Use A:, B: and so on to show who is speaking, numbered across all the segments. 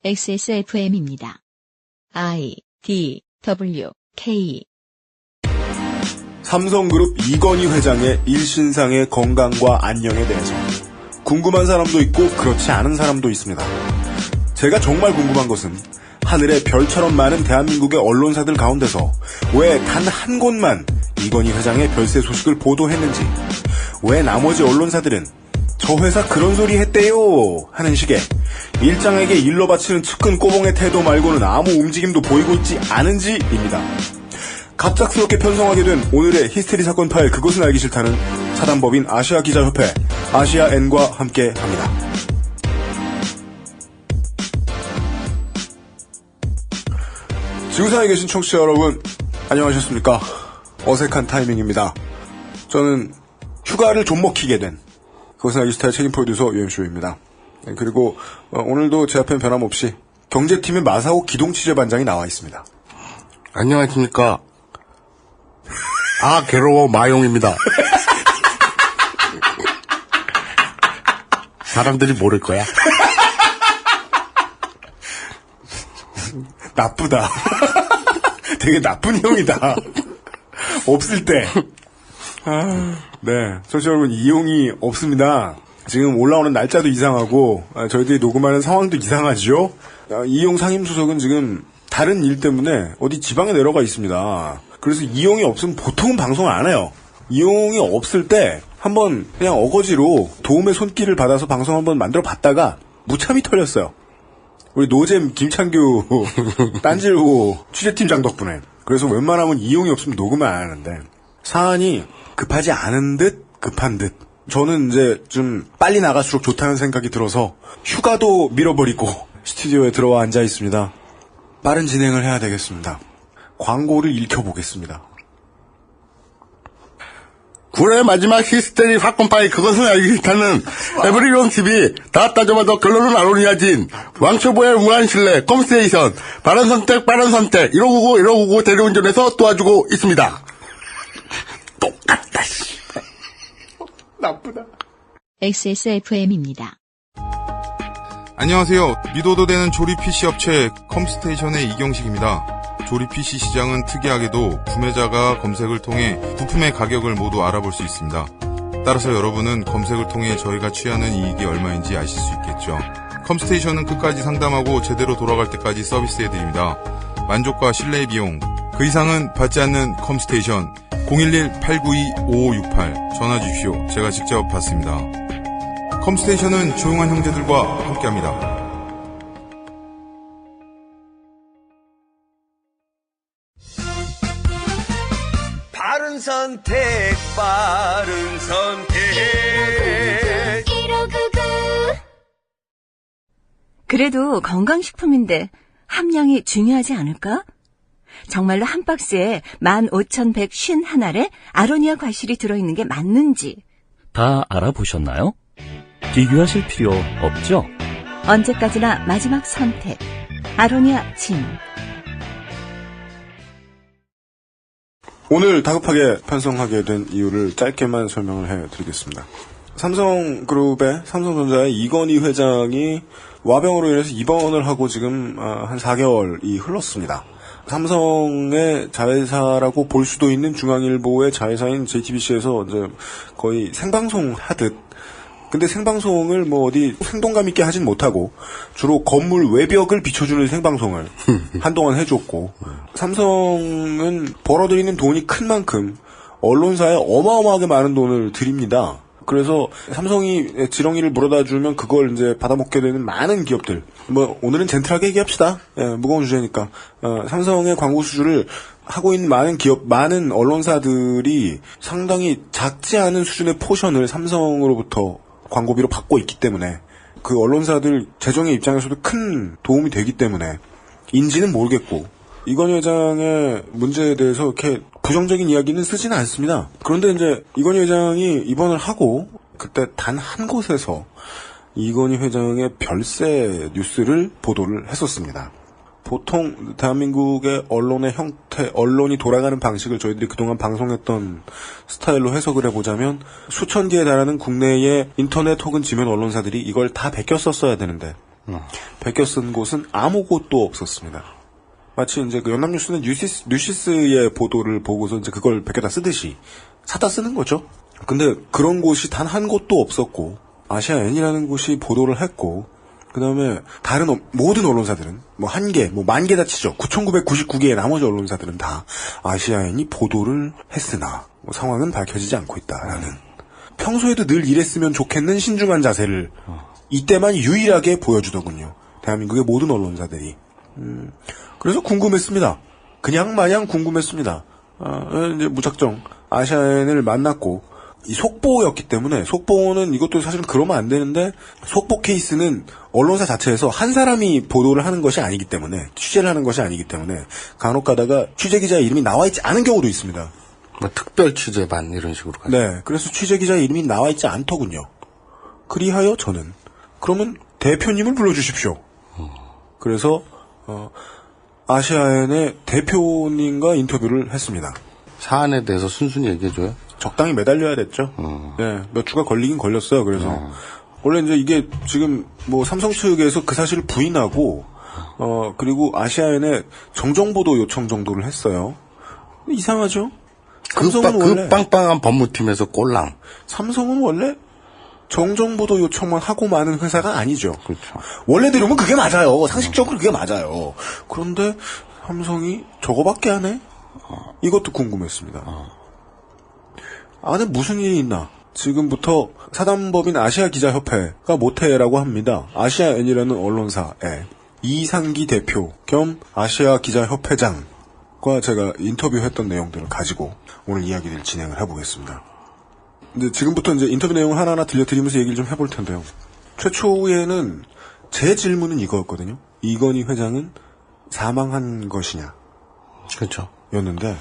A: XSFM입니다. I, D, W, K.
B: 삼성그룹 이건희 회장의 일신상의 건강과 안녕에 대해서 궁금한 사람도 있고 그렇지 않은 사람도 있습니다. 제가 정말 궁금한 것은 하늘에 별처럼 많은 대한민국의 언론사들 가운데서 왜 단 한 곳만 이건희 회장의 별세 소식을 보도했는지, 왜 나머지 언론사들은 저 회사 그런 소리 했대요 하는 식의 일장에게 일러 바치는 측근 꼬봉의 태도 말고는 아무 움직임도 보이고 있지 않은지입니다. 갑작스럽게 편성하게 된 오늘의 히스테리 사건 파일 그것은 알기 싫다는 사단법인 아시아기자협회 아시아N과 함께합니다. 지구상에 계신 청취자 여러분 안녕하셨습니까? 어색한 타이밍입니다. 저는 휴가를 좀 먹히게 된 그것은 알기 싫다의 책임 프로듀서 UMC입니다. 그리고 오늘도 제 앞엔 변함없이 경제팀의 마사오 기동취재반장이 나와 있습니다.
C: 안녕하십니까. 아, 괴로워 마용입니다. 사람들이 모를 거야.
B: 나쁘다. 되게 나쁜 형이다. 없을 때. 네. 청취자 여러분, 이용이 없습니다. 지금 올라오는 날짜도 이상하고, 저희들이 녹음하는 상황도 이상하죠? 이용 상임수석은 지금 다른 일 때문에 어디 지방에 내려가 있습니다. 그래서 이용이 없으면 보통은 방송을 안 해요. 이용이 없을 때 한번 그냥 어거지로 도움의 손길을 받아서 방송 한번 만들어 봤다가 무참히 털렸어요. 우리 노잼 김창규 딴지일보 취재팀장 덕분에. 그래서 웬만하면 이용이 없으면 녹음을 안 하는데 사안이 급하지 않은 듯 급한 듯. 저는 이제 좀 빨리 나갈수록 좋다는 생각이 들어서 휴가도 밀어버리고 스튜디오에 들어와 앉아 있습니다. 빠른 진행을 해야 되겠습니다. 광고를 읽혀보겠습니다.
C: 9월의 마지막 히스테리 사건 파일 그것은 알기 싫다는 에브리온 TV 다 따져봐도 결론은 아로니아진 왕초보의 무한신뢰 컴스테이션 바른선택 1599 대리운전에서 도와주고 있습니다. 똑같다.
B: 나쁘다.
A: XSFM입니다.
D: 안녕하세요. 믿어도 되는 조립 PC 업체 컴스테이션의 이경식입니다. 조립 PC 시장은 특이하게도 구매자가 검색을 통해 부품의 가격을 모두 알아볼 수 있습니다. 따라서 여러분은 검색을 통해 저희가 취하는 이익이 얼마인지 아실 수 있겠죠. 컴스테이션은 끝까지 상담하고 제대로 돌아갈 때까지 서비스해드립니다. 만족과 신뢰의 비용, 그 이상은 받지 않는 컴스테이션 011-892-5568 전화 주십시오. 제가 직접 받습니다. 컴스테이션은 조용한 형제들과 함께합니다.
E: 바른 선택, 바른 선택. 1599.
F: 그래도 건강식품인데 함량이 중요하지 않을까? 정말로 한 박스에 15,151알에 아로니아 과실이 들어있는 게 맞는지.
G: 다 알아보셨나요? 비교하실 필요 없죠?
F: 언제까지나 마지막 선택. 아로니아 진.
B: 오늘 다급하게 편성하게 된 이유를 짧게만 설명을 해드리겠습니다. 삼성그룹의 삼성전자의 이건희 회장이 와병으로 인해서 입원을 하고 지금 한 4개월이 흘렀습니다. 삼성의 자회사라고 볼 수도 있는 중앙일보의 자회사인 JTBC에서 이제 거의 생방송 하듯, 근데 생방송을 뭐 어디 생동감 있게 하진 못하고 주로 건물 외벽을 비춰주는 생방송을 한동안 해줬고, 삼성은 벌어들이는 돈이 큰 만큼 언론사에 어마어마하게 많은 돈을 들입니다. 그래서 삼성이 지렁이를 물어다 주면 그걸 이제 받아먹게 되는 많은 기업들. 뭐 오늘은 젠틀하게 얘기합시다. 예, 무거운 주제니까. 삼성의 광고 수주를 하고 있는 많은 기업, 많은 언론사들이 상당히 작지 않은 수준의 포션을 삼성으로부터 광고비로 받고 있기 때문에 그 언론사들 재정의 입장에서도 큰 도움이 되기 때문에 인지는 모르겠고, 이건희 회장의 문제에 대해서 이렇게 부정적인 이야기는 쓰지는 않습니다. 그런데 이제 이건희 회장이 입원을 하고 그때 단 한 곳에서 이건희 회장의 별세 뉴스를 보도를 했었습니다. 보통 대한민국의 언론의 형태, 언론이 돌아가는 방식을 저희들이 그동안 방송했던 스타일로 해석을 해보자면 수천 개에 달하는 국내의 인터넷 혹은 지면 언론사들이 이걸 다 베껴 썼어야 되는데 베껴 쓴 곳은 아무 곳도 없었습니다. 마치 이제 그 연합뉴스는 뉴시스의 보도를 보고서 이제 그걸 베껴다 쓰듯이 사다 쓰는 거죠. 근데 그런 곳이 단 한 곳도 없었고, 아시아N이라는 곳이 보도를 했고, 그 다음에 다른 모든 언론사들은 뭐 1개, 뭐 10,000개다 치죠. 9,999개의 나머지 언론사들은 다 아시아N이 보도를 했으나 뭐 상황은 밝혀지지 않고 있다라는 평소에도 늘 이랬으면 좋겠는 신중한 자세를 이때만 유일하게 보여주더군요. 대한민국의 모든 언론사들이. 그래서 궁금했습니다. 그냥 마냥 궁금했습니다. 이제 무작정 아시아N을 만났고, 이 속보였기 때문에, 속보는 이것도 사실은 그러면 안 되는데, 속보 케이스는 언론사 자체에서 한 사람이 보도를 하는 것이 아니기 때문에, 취재를 하는 것이 아니기 때문에, 간혹 가다가 취재기자의 이름이 나와 있지 않은 경우도 있습니다.
C: 뭐 특별 취재반 이런 식으로 가죠.
B: 네, 그래서 취재기자의 이름이 나와 있지 않더군요. 그리하여 저는, 그러면 대표님을 불러주십시오. 그래서, 아시아N의 대표님과 인터뷰를 했습니다.
C: 사안에 대해서 순순히 얘기해줘요?
B: 적당히 매달려야 됐죠. 네, 몇 주가 걸리긴 걸렸어요. 그래서 원래 이제 이게 지금 뭐 삼성 측에서 그 사실을 부인하고 그리고 아시아N에 정정보도 요청 정도를 했어요. 이상하죠? 삼성은 원래
C: 빵빵한 법무팀에서 꼴랑.
B: 삼성은 원래 정정보도 요청만 하고 마는 회사가 아니죠.
C: 그렇죠.
B: 원래대로면 그게 맞아요. 상식적으로 그게 맞아요. 그런데 삼성이 저거밖에 안 해? 이것도 궁금했습니다. 안에 무슨 일이 있나? 지금부터 사단법인 아시아기자협회가 모태라고 합니다. 아시아N이라는 언론사에 이상기 대표 겸 아시아기자협회장과 제가 인터뷰했던 내용들을 가지고 오늘 이야기를 진행을 해보겠습니다. 근데 지금부터 이제 인터뷰 내용을 하나하나 들려드리면서 얘기를 좀 해볼 텐데요. 최초에는 제 질문은 이거였거든요. 이건희 회장은 사망한 것이냐?
C: 그렇죠.
B: 였는데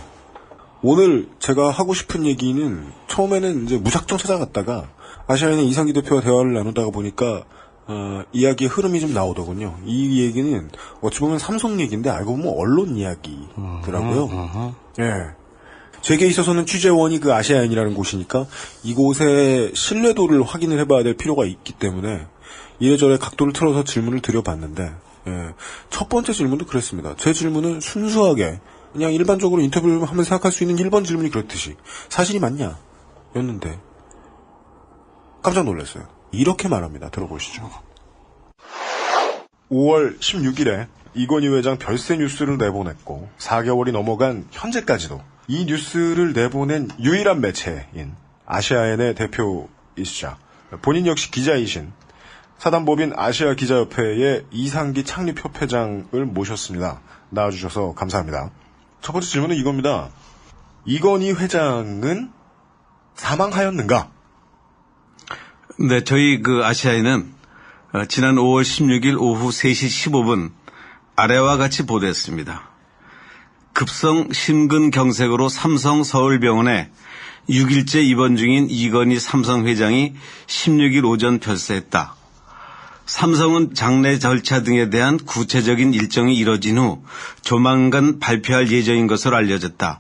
B: 오늘 제가 하고 싶은 얘기는 처음에는 이제 무작정 찾아갔다가 아시아N의 이상기 대표와 대화를 나누다가 보니까 이야기의 흐름이 좀 나오더군요. 이 얘기는 어찌 보면 삼성 얘기인데 알고 보면 언론 이야기더라고요. 예. 제게 있어서는 취재원이 그 아시아N이라는 곳이니까 이곳의 신뢰도를 확인을 해봐야 될 필요가 있기 때문에 이래저래 각도를 틀어서 질문을 드려봤는데 첫 번째 질문도 그랬습니다. 제 질문은 순수하게 그냥 일반적으로 인터뷰를 하면서 생각할 수 있는 1번 질문이 그렇듯이 사실이 맞냐? 였는데 깜짝 놀랐어요. 이렇게 말합니다. 들어보시죠. 5월 16일에 이건희 회장 별세 뉴스를 내보냈고 4개월이 넘어간 현재까지도 이 뉴스를 내보낸 유일한 매체인 아시아N의 대표이시자 본인 역시 기자이신 사단법인 아시아기자협회의 이상기 창립협회장을 모셨습니다. 나와주셔서 감사합니다. 첫 번째 질문은 이겁니다. 이건희 회장은 사망하였는가?
H: 네, 저희 그 아시아N은 지난 5월 16일 오후 3시 15분 아래와 같이 보도했습니다. 급성 심근경색으로 삼성 서울병원에 6일째 입원 중인 이건희 삼성 회장이 16일 오전 별세했다. 삼성은 장례 절차 등에 대한 구체적인 일정이 이뤄진 후 조만간 발표할 예정인 것으로 알려졌다.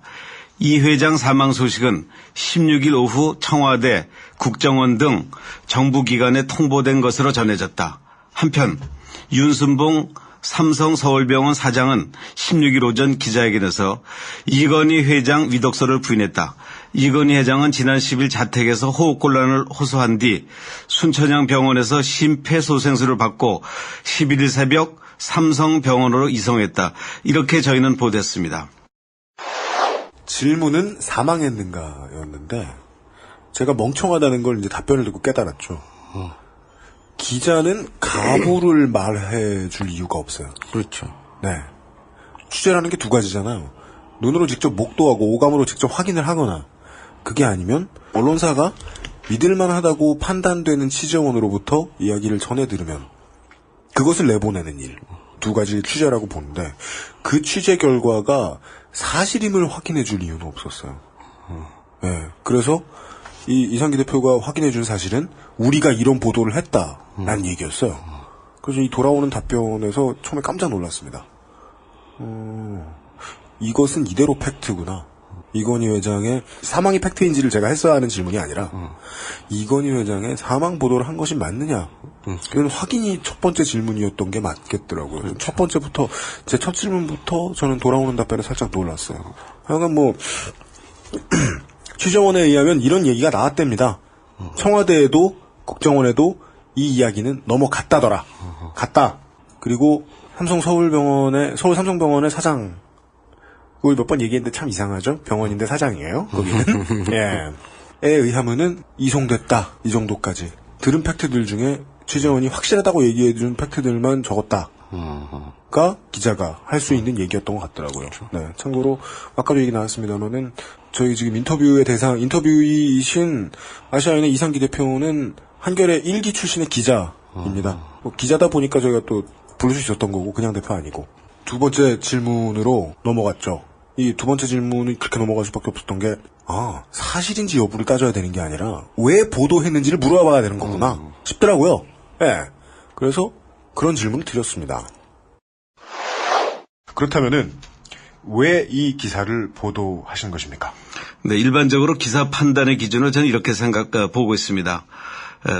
H: 이 회장 사망 소식은 16일 오후 청와대, 국정원 등 정부기관에 통보된 것으로 전해졌다. 한편 윤순봉 삼성 서울병원 사장은 16일 오전 기자회견에서 이건희 회장 위독설을 부인했다. 이건희 회장은 지난 10일 자택에서 호흡곤란을 호소한 뒤 순천향병원에서 심폐소생술을 받고 11일 새벽 삼성병원으로 이송했다. 이렇게 저희는 보도했습니다.
B: 질문은 사망했는가였는데 제가 멍청하다는 걸 이제 답변을 듣고 깨달았죠. 기자는 가부를 말해줄 이유가 없어요.
C: 그렇죠.
B: 네. 취재라는 게 두 가지잖아요. 눈으로 직접 목도하고 오감으로 직접 확인을 하거나 그게 아니면 언론사가 믿을만하다고 판단되는 취재원으로부터 이야기를 전해 들으면 그것을 내보내는 일. 두 가지 취재라고 보는데 그 취재 결과가 사실임을 확인해 줄 이유는 없었어요. 네. 그래서 이상기 대표가 확인해 준 사실은 우리가 이런 보도를 했다라는 얘기였어요. 그래서 이 돌아오는 답변에서 처음에 깜짝 놀랐습니다. 이것은 이대로 팩트구나. 이건희 회장의 사망이 팩트인지를 제가 했어야 하는 질문이 아니라 이건희 회장의 사망 보도를 한 것이 맞느냐 이건 확인이 첫 번째 질문이었던 게 맞겠더라고요. 그렇죠. 첫 번째부터 제 첫 질문부터 저는 돌아오는 답변에 살짝 놀랐어요. 하여간 뭐 취재원에 의하면 이런 얘기가 나왔답니다. 청와대에도 국정원에도 이 이야기는 넘어갔다더라. 갔다. 그리고 서울 삼성병원의 사장 그걸 몇 번 얘기했는데 참 이상하죠? 병원인데 사장이에요, 거기는. 예. 에 의하면은 이송됐다. 이 정도까지. 들은 팩트들 중에 취재원이 확실하다고 얘기해준 팩트들만 적었다. 가 기자가 할 수 있는 얘기였던 것 같더라고요. 그렇죠. 네. 참고로, 아까도 얘기 나왔습니다만은, 저희 지금 인터뷰이신 아시아인의 이상기 대표는 한겨레 1기 출신의 기자입니다. 기자다 보니까 저희가 또 부를 수 있었던 거고, 그냥 대표 아니고. 두 번째 질문으로 넘어갔죠. 이 두 번째 질문이 그렇게 넘어갈 수밖에 없었던 게, 사실인지 여부를 따져야 되는 게 아니라, 왜 보도했는지를 물어봐야 되는 거구나, 싶더라고요. 예. 네. 그래서 그런 질문을 드렸습니다. 그렇다면은, 왜 이 기사를 보도하신 것입니까?
H: 네, 일반적으로 기사 판단의 기준을 저는 이렇게 보고 있습니다.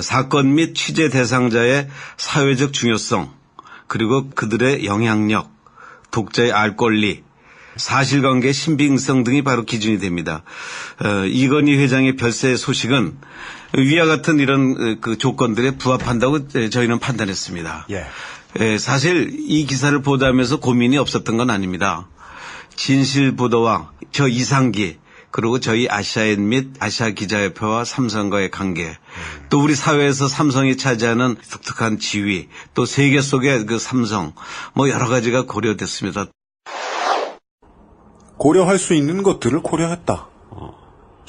H: 사건 및 취재 대상자의 사회적 중요성, 그리고 그들의 영향력, 독자의 알 권리, 사실관계의 신빙성 등이 바로 기준이 됩니다. 이건희 회장의 별세 소식은 위와 같은 이런 그 조건들에 부합한다고 저희는 판단했습니다. 예. 사실 이 기사를 보도하면서 고민이 없었던 건 아닙니다. 진실 보도와 저 이상기 그리고 저희 아시아인 및 아시아 기자협회와 삼성과의 관계, 또 우리 사회에서 삼성이 차지하는 독특한 지위, 또 세계 속의 그 삼성, 뭐 여러 가지가 고려됐습니다.
B: 고려할 수 있는 것들을 고려했다.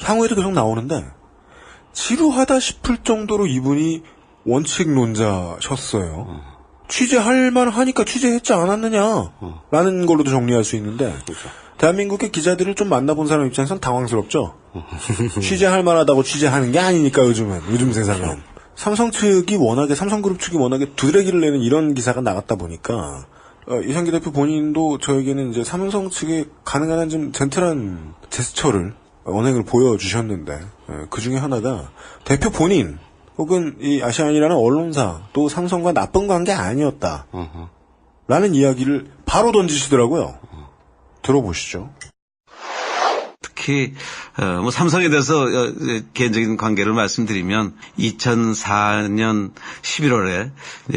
B: 향후에도 계속 나오는데 지루하다 싶을 정도로 이분이 원칙론자셨어요. 취재할 만하니까 취재했지 않았느냐 라는 걸로도 정리할 수 있는데 그렇죠. 대한민국의 기자들을 좀 만나본 사람 입장에선 당황스럽죠. 취재할 만하다고 취재하는 게 아니니까 요즘 세상은. 삼성그룹 측이 워낙에 두드레기를 내는 이런 기사가 나갔다 보니까 이상기 대표 본인도 저에게는 이제 삼성 측에 가능한 한 좀 젠틀한 제스처를 언행을 보여주셨는데 그 중에 하나가 대표 본인 혹은 이 아시아인이라는 언론사 또 삼성과 나쁜 관계 아니었다 라는 이야기를 바로 던지시더라고요. 들어보시죠.
H: 특히 뭐 삼성에 대해서 개인적인 관계를 말씀드리면 2004년 11월에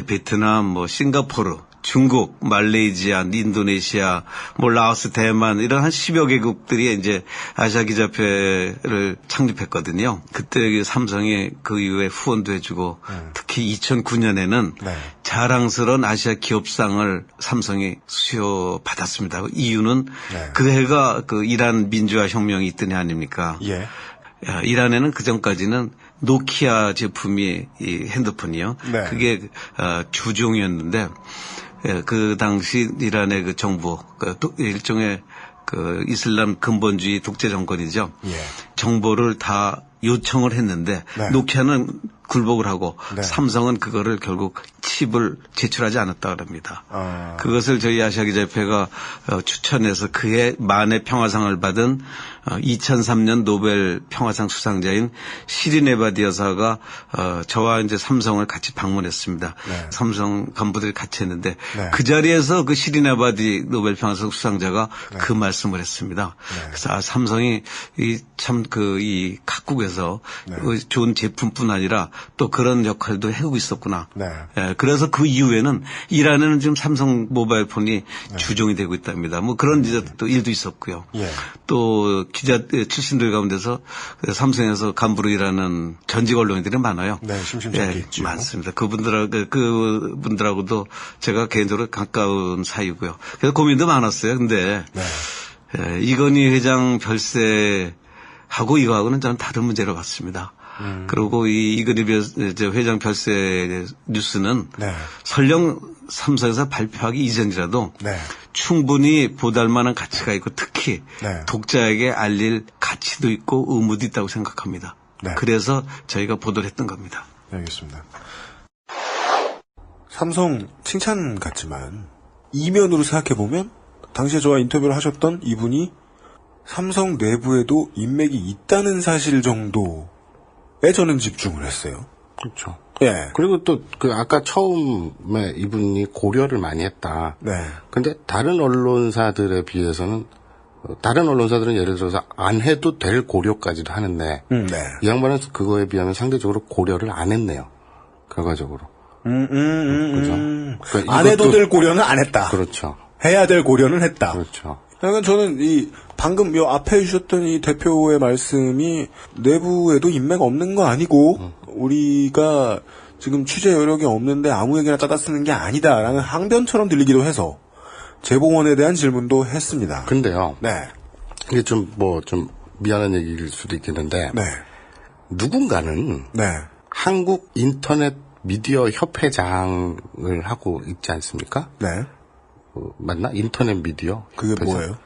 H: 베트남, 뭐 싱가포르, 중국, 말레이시아, 인도네시아, 뭐 라오스, 대만 이런 한 10여 개국들이 이제 아시아 기자협회를 창립했거든요. 그때 삼성이 그 이후에 후원도 해주고 특히 2009년에는 네. 자랑스러운 아시아 기업상을 삼성이 수여받았습니다. 이유는 네. 그 해가 그 이란 민주화 혁명이 있던 해 아닙니까? 예. 이란에는 그 전까지는 노키아 제품이 이 핸드폰이요. 네. 그게 주종이었는데 그 당시 이란의 그 정부, 일종의 그 이슬람 근본주의 독재 정권이죠. 예. 정보를 다 요청을 했는데 네. 노키아는 굴복을 하고 네. 삼성은 그거를 결국 칩을 제출하지 않았다 그럽니다. 그것을 저희 아시아기자협회가 추천해서 그해 만의 평화상을 받은 2003년 노벨 평화상 수상자인 시린 에바디 여사가 저와 이제 삼성을 같이 방문했습니다. 네. 삼성 간부들이 같이 했는데 네. 그 자리에서 그 시린 에바디 노벨 평화상 수상자가 네. 그 말씀을 했습니다. 네. 그래서 삼성이 이 각국에서 네. 좋은 제품뿐 아니라 또 그런 역할도 해오고 있었구나. 네. 예, 그래서 그 이후에는 이란에는 지금 삼성 모바일 폰이 네. 주종이 되고 있답니다. 뭐 그런 이제 또 일도 있었고요. 예. 또 기자 출신들 가운데서 삼성에서 간부로 일하는 전직 언론인들이 많아요.
B: 네, 심심찮게 있죠.
H: 많습니다. 그분들하고도 제가 개인적으로 가까운 사이고요. 그래서 고민도 많았어요. 근데 네. 이건희 회장 별세하고 이거하고는 저는 다른 문제로 봤습니다. 그리고 이건희 회장 별세 뉴스는 네. 설령 삼성에서 발표하기 이전이라도 네. 충분히 보도할 만한 가치가 있고 특히 네. 독자에게 알릴 가치도 있고 의무도 있다고 생각합니다. 네. 그래서 저희가 보도를 했던 겁니다.
B: 네, 알겠습니다. 삼성 칭찬 같지만 이면으로 생각해보면 당시에 저와 인터뷰를 하셨던 이분이 삼성 내부에도 인맥이 있다는 사실 정도에 저는 집중을 했어요.
C: 그렇죠.
B: 예.
C: 그리고 또 그 아까 처음에 이분이 고려를 많이 했다.
B: 네.
C: 근데 다른 언론사들에 비해서는 다른 언론사들은 예를 들어서 안 해도 될 고려까지도 하는데
B: 네.
C: 이 양반은 그거에 비하면 상대적으로 고려를 안 했네요. 결과적으로. 그죠? 그러니까
B: 안 해도
C: 이것도-
B: 될 고려는 안 했다.
C: 그렇죠.
B: 해야 될 고려는 했다.
C: 그렇죠.
B: 그러니까 저는 이 방금 요 앞에 주셨던 이 대표의 말씀이 내부에도 인맥 없는 거 아니고 우리가 지금 취재 여력이 없는데 아무에게나 따다 쓰는 게 아니다라는 항변처럼 들리기도 해서 재봉원에 대한 질문도 했습니다.
C: 근데요.
B: 네.
C: 이게 좀 미안한 얘기일 수도 있겠는데
B: 네.
C: 누군가는
B: 네.
C: 한국 인터넷 미디어 협회장을 하고 있지 않습니까?
B: 네.
C: 맞나? 인터넷 미디어?
B: 그게
C: 협회장?
B: 뭐예요?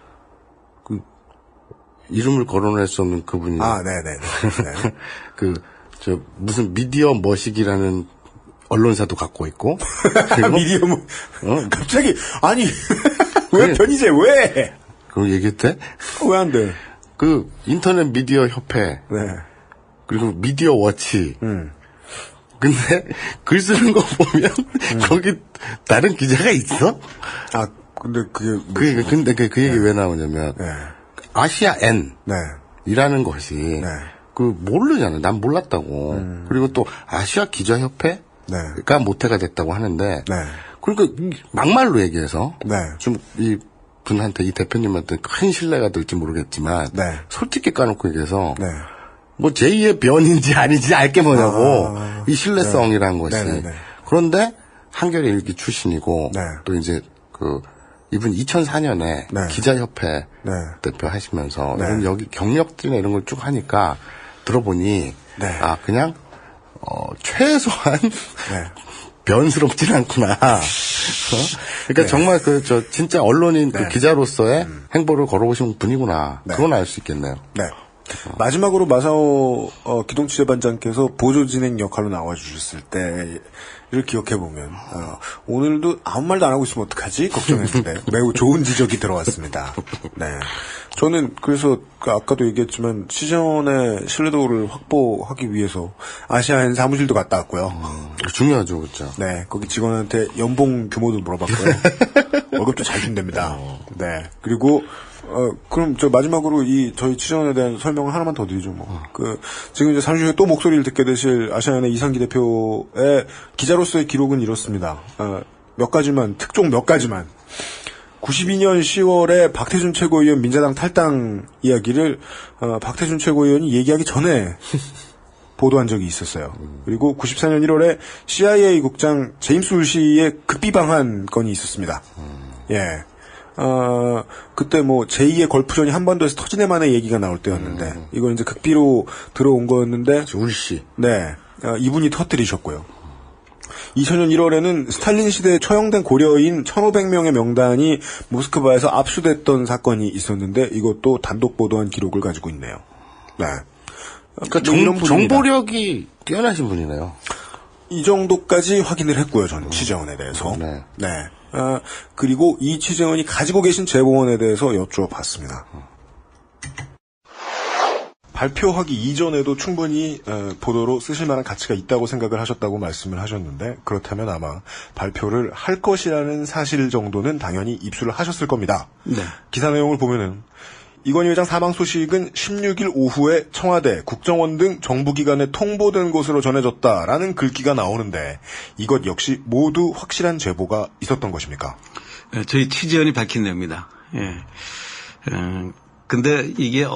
C: 이름을 거론할 수 없는 그분이.
B: 아, 네네네. 네.
C: 무슨 미디어 머시기라는 언론사도 갖고 있고. 그리고
B: 미디어 뭐, 갑자기, 아니, 왜 편의제, 왜?
C: 그거 얘기했대?
B: 왜 안 돼?
C: 그, 인터넷 미디어 협회.
B: 네.
C: 그리고 미디어 워치. 근데, 글 쓰는 거 보면, 거기, 다른 기자가 있어?
B: 아, 근데 그게, 뭐,
C: 근데 그 얘기 왜 나오냐면,
B: 네.
C: 아시아 N.
B: 네.
C: 이라는 것이,
B: 네.
C: 모르잖아요. 난 몰랐다고. 그리고 또, 아시아 기자협회?
B: 네.
C: 가 모태가 됐다고 하는데,
B: 네.
C: 그러니까, 막말로 얘기해서,
B: 네.
C: 좀, 이 분한테, 이 대표님한테 큰 신뢰가 될지 모르겠지만,
B: 네.
C: 솔직히 까놓고 얘기해서,
B: 네.
C: 뭐 제2의 변인지 아닌지 알게 뭐냐고, 이 신뢰성이라는 것이.
B: 네네네.
C: 그런데, 한겨레 일기 출신이고,
B: 네.
C: 또 이제, 이분 2004년에
B: 네.
C: 기자협회
B: 네.
C: 대표 하시면서,
B: 네.
C: 이런 여기 경력들이나 이런 걸 쭉 하니까, 들어보니,
B: 네.
C: 그냥, 최소한,
B: 네.
C: 변스럽진 않구나. 그러니까 정말 진짜 언론인
B: 네.
C: 기자로서의 행보를 걸어오신 분이구나.
B: 네.
C: 그건 알 수 있겠네요.
B: 네. 마지막으로 마사오 기동취재반장께서 보조진행 역할로 나와주셨을 때를 기억해보면 오늘도 아무 말도 안 하고 있으면 어떡하지? 걱정했는데 매우 좋은 지적이 들어왔습니다. 네. 저는 그래서 아까도 얘기했지만 시전의 신뢰도를 확보하기 위해서 아시아엔 사무실도 갔다 왔고요.
C: 중요하죠, 그렇죠.
B: 네, 거기 직원한테 연봉 규모도 물어봤고요. 월급도 잘 준답니다. 네, 그리고 그럼 마지막으로 저희 취재원에 대한 설명을 하나만 더 드리죠, 뭐. 지금 이제 잠시 후에 또 목소리를 듣게 되실 아시아인의 이상기 대표의 기자로서의 기록은 이렇습니다. 특종 몇 가지만. 92년 10월에 박태준 최고위원 민자당 탈당 이야기를, 박태준 최고위원이 얘기하기 전에 보도한 적이 있었어요. 그리고 94년 1월에 CIA 국장 제임스 울시의 급비방한 건이 있었습니다. 예. 그때 제2의 걸프전이 한반도에서 터지네만의 얘기가 나올 때였는데, 이건 이제 극비로 들어온 거였는데,
C: 울씨.
B: 네. 이분이 터뜨리셨고요. 2000년 1월에는 스탈린 시대에 처형된 고려인 1,500명의 명단이 모스크바에서 압수됐던 사건이 있었는데, 이것도 단독 보도한 기록을 가지고 있네요. 네.
C: 그러니까
B: 이런 분입니다.
C: 정보력이 뛰어나신 분이네요.
B: 이 정도까지 확인을 했고요, 저는 취재원에 대해서.
C: 네.
B: 네. 그리고 이 취재원이 가지고 계신 제보원에 대해서 여쭤봤습니다. 발표하기 이전에도 충분히 보도로 쓰실 만한 가치가 있다고 생각을 하셨다고 말씀을 하셨는데, 그렇다면 아마 발표를 할 것이라는 사실 정도는 당연히 입수를 하셨을 겁니다.
H: 네.
B: 기사 내용을 보면은 이건희 회장 사망 소식은 16일 오후에 청와대, 국정원 등 정부기관에 통보된 것으로 전해졌다라는 글귀가 나오는데, 이것 역시 모두 확실한 제보가 있었던 것입니까?
H: 저희 취재원이 밝힌 내용입니다. 예. 근데 이게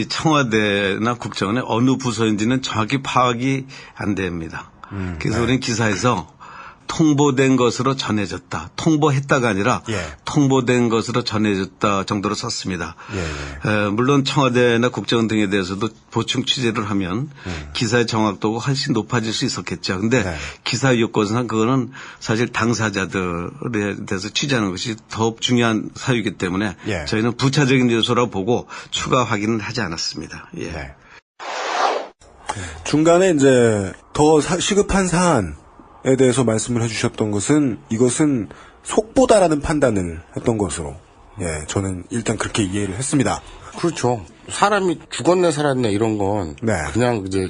H: 청와대나 국정원의 어느 부서인지는 정확히 파악이 안 됩니다. 그래서
B: 네.
H: 우리는 기사에서 통보된 것으로 전해졌다. 통보했다가 아니라
B: 예.
H: 통보된 것으로 전해졌다 정도로 썼습니다.
B: 예.
H: 물론 청와대나 국정원 등에 대해서도 보충 취재를 하면 기사의 정확도가 훨씬 높아질 수 있었겠죠. 근데
B: 네.
H: 기사 요건상 그거는 사실 당사자들에 대해서 취재하는 것이 더욱 중요한 사유이기 때문에
B: 예.
H: 저희는 부차적인 요소라고 보고 추가 확인은 하지 않았습니다. 예.
B: 네. 중간에 이제 더 시급한 사안에 대해서 말씀을 해주셨던 것은, 이것은 속보다라는 판단을 했던 것으로, 예, 저는 일단 그렇게 이해를 했습니다.
C: 그렇죠. 사람이 죽었네 살았네 이런 건
B: 네.
C: 그냥 이제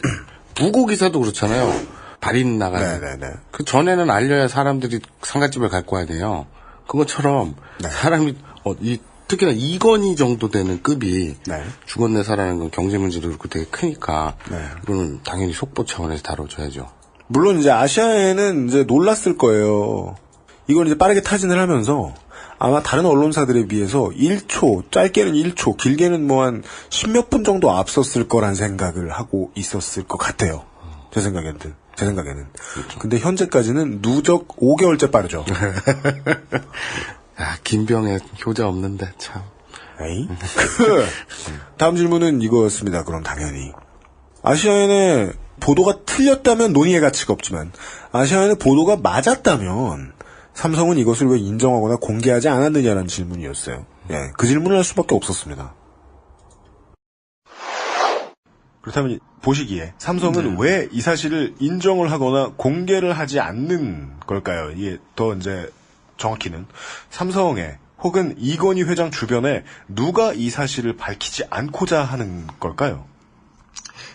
C: 부고 기사도 그렇잖아요. 발인 나가는.
B: 네네네.
C: 그 전에는 알려야 사람들이 상가집을 갖고 와야 돼요. 그것처럼
B: 네.
C: 사람이 특히나 이건희 정도 되는 급이
B: 네.
C: 죽었네 살아는 건 경제 문제도 그렇고 되게 크니까
B: 네.
C: 이거는 당연히 속보 차원에서 다뤄줘야죠.
B: 물론 이제 아시아에는 이제 놀랐을 거예요. 이걸 이제 빠르게 타진을 하면서 아마 다른 언론사들에 비해서 1초, 짧게는 1초, 길게는 뭐 한 10몇 분 정도 앞섰을 거란 생각을 하고 있었을 것 같아요. 제 생각에는. 그렇죠. 근데 현재까지는 누적 5개월째 빠르죠.
C: 아, 김병에 효자 없는데 참.
B: 에이? 다음 질문은 이거였습니다. 그럼 당연히. 아시아인의 보도가 틀렸다면 논의의 가치가 없지만 아시아인의 보도가 맞았다면 삼성은 이것을 왜 인정하거나 공개하지 않았느냐라는 질문이었어요. 예, 그 질문을 할 수밖에 없었습니다. 그렇다면 보시기에 삼성은 왜 이 사실을 인정을 하거나 공개를 하지 않는 걸까요? 이게 더 이제 정확히는 삼성의 혹은 이건희 회장 주변에 누가 이 사실을 밝히지 않고자 하는 걸까요?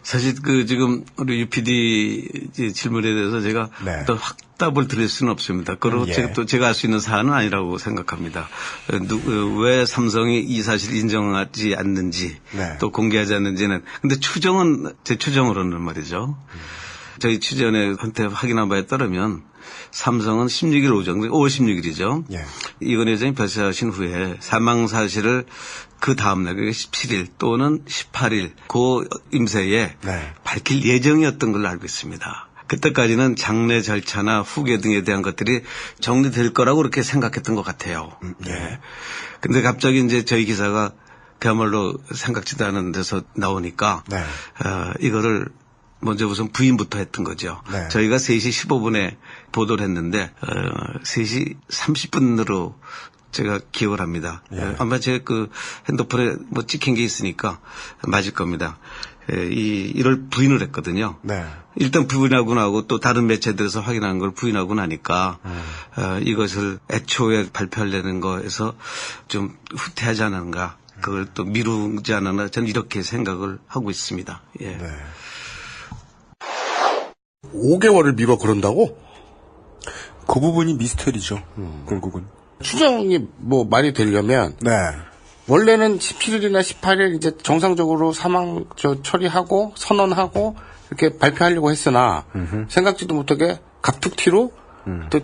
H: 사실 지금 우리 UPD 질문에 대해서 제가
B: 네.
H: 어떤 확답을 드릴 수는 없습니다. 그리고
B: 예.
H: 제가 알 수 있는 사안은 아니라고 생각합니다. 왜 삼성이 이 사실을 인정하지 않는지
B: 네.
H: 또 공개하지 않는지는 근데 제 추정으로는 말이죠. 저희 취재원의 한테 확인한 바에 따르면 삼성은 16일 오전, 5월 16일이죠.
B: 예.
H: 이건희 회장이 별세하신 후에 사망 사실을 그 다음날, 그게 17일 또는 18일 그 임세에
B: 네.
H: 밝힐 예정이었던 걸로 알고 있습니다. 그때까지는 장례 절차나 후계 등에 대한 것들이 정리될 거라고 그렇게 생각했던 것 같아요. 예. 근데 갑자기 이제 저희 기사가 그야말로 생각지도 않은 데서 나오니까
B: 네.
H: 이거를 먼저 우선 부인부터 했던 거죠.
B: 네.
H: 저희가 3시 15분에 보도를 했는데 3시 30분으로 제가 기억을 합니다.
B: 예.
H: 아마 제 핸드폰에 뭐 찍힌 게 있으니까 맞을 겁니다. 이를 부인을 했거든요.
B: 네.
H: 일단 부인하고 나고 또 다른 매체들에서 확인한 걸 부인하고 나니까 이것을 애초에 발표하려는 거에서 좀 후퇴하지 않았는가. 그걸 또 미루지 않았나. 저는 이렇게 생각을 하고 있습니다. 예.
B: 네.
C: 5개월을 미뤄 그런다고?
B: 그 부분이 미스터리죠. 결국은.
C: 추정이 뭐 말이 되려면
B: 네.
C: 원래는 17일이나 18일 이제 정상적으로 사망 처리하고 선언하고 이렇게 발표하려고 했으나 생각지도 못하게 갑툭튀로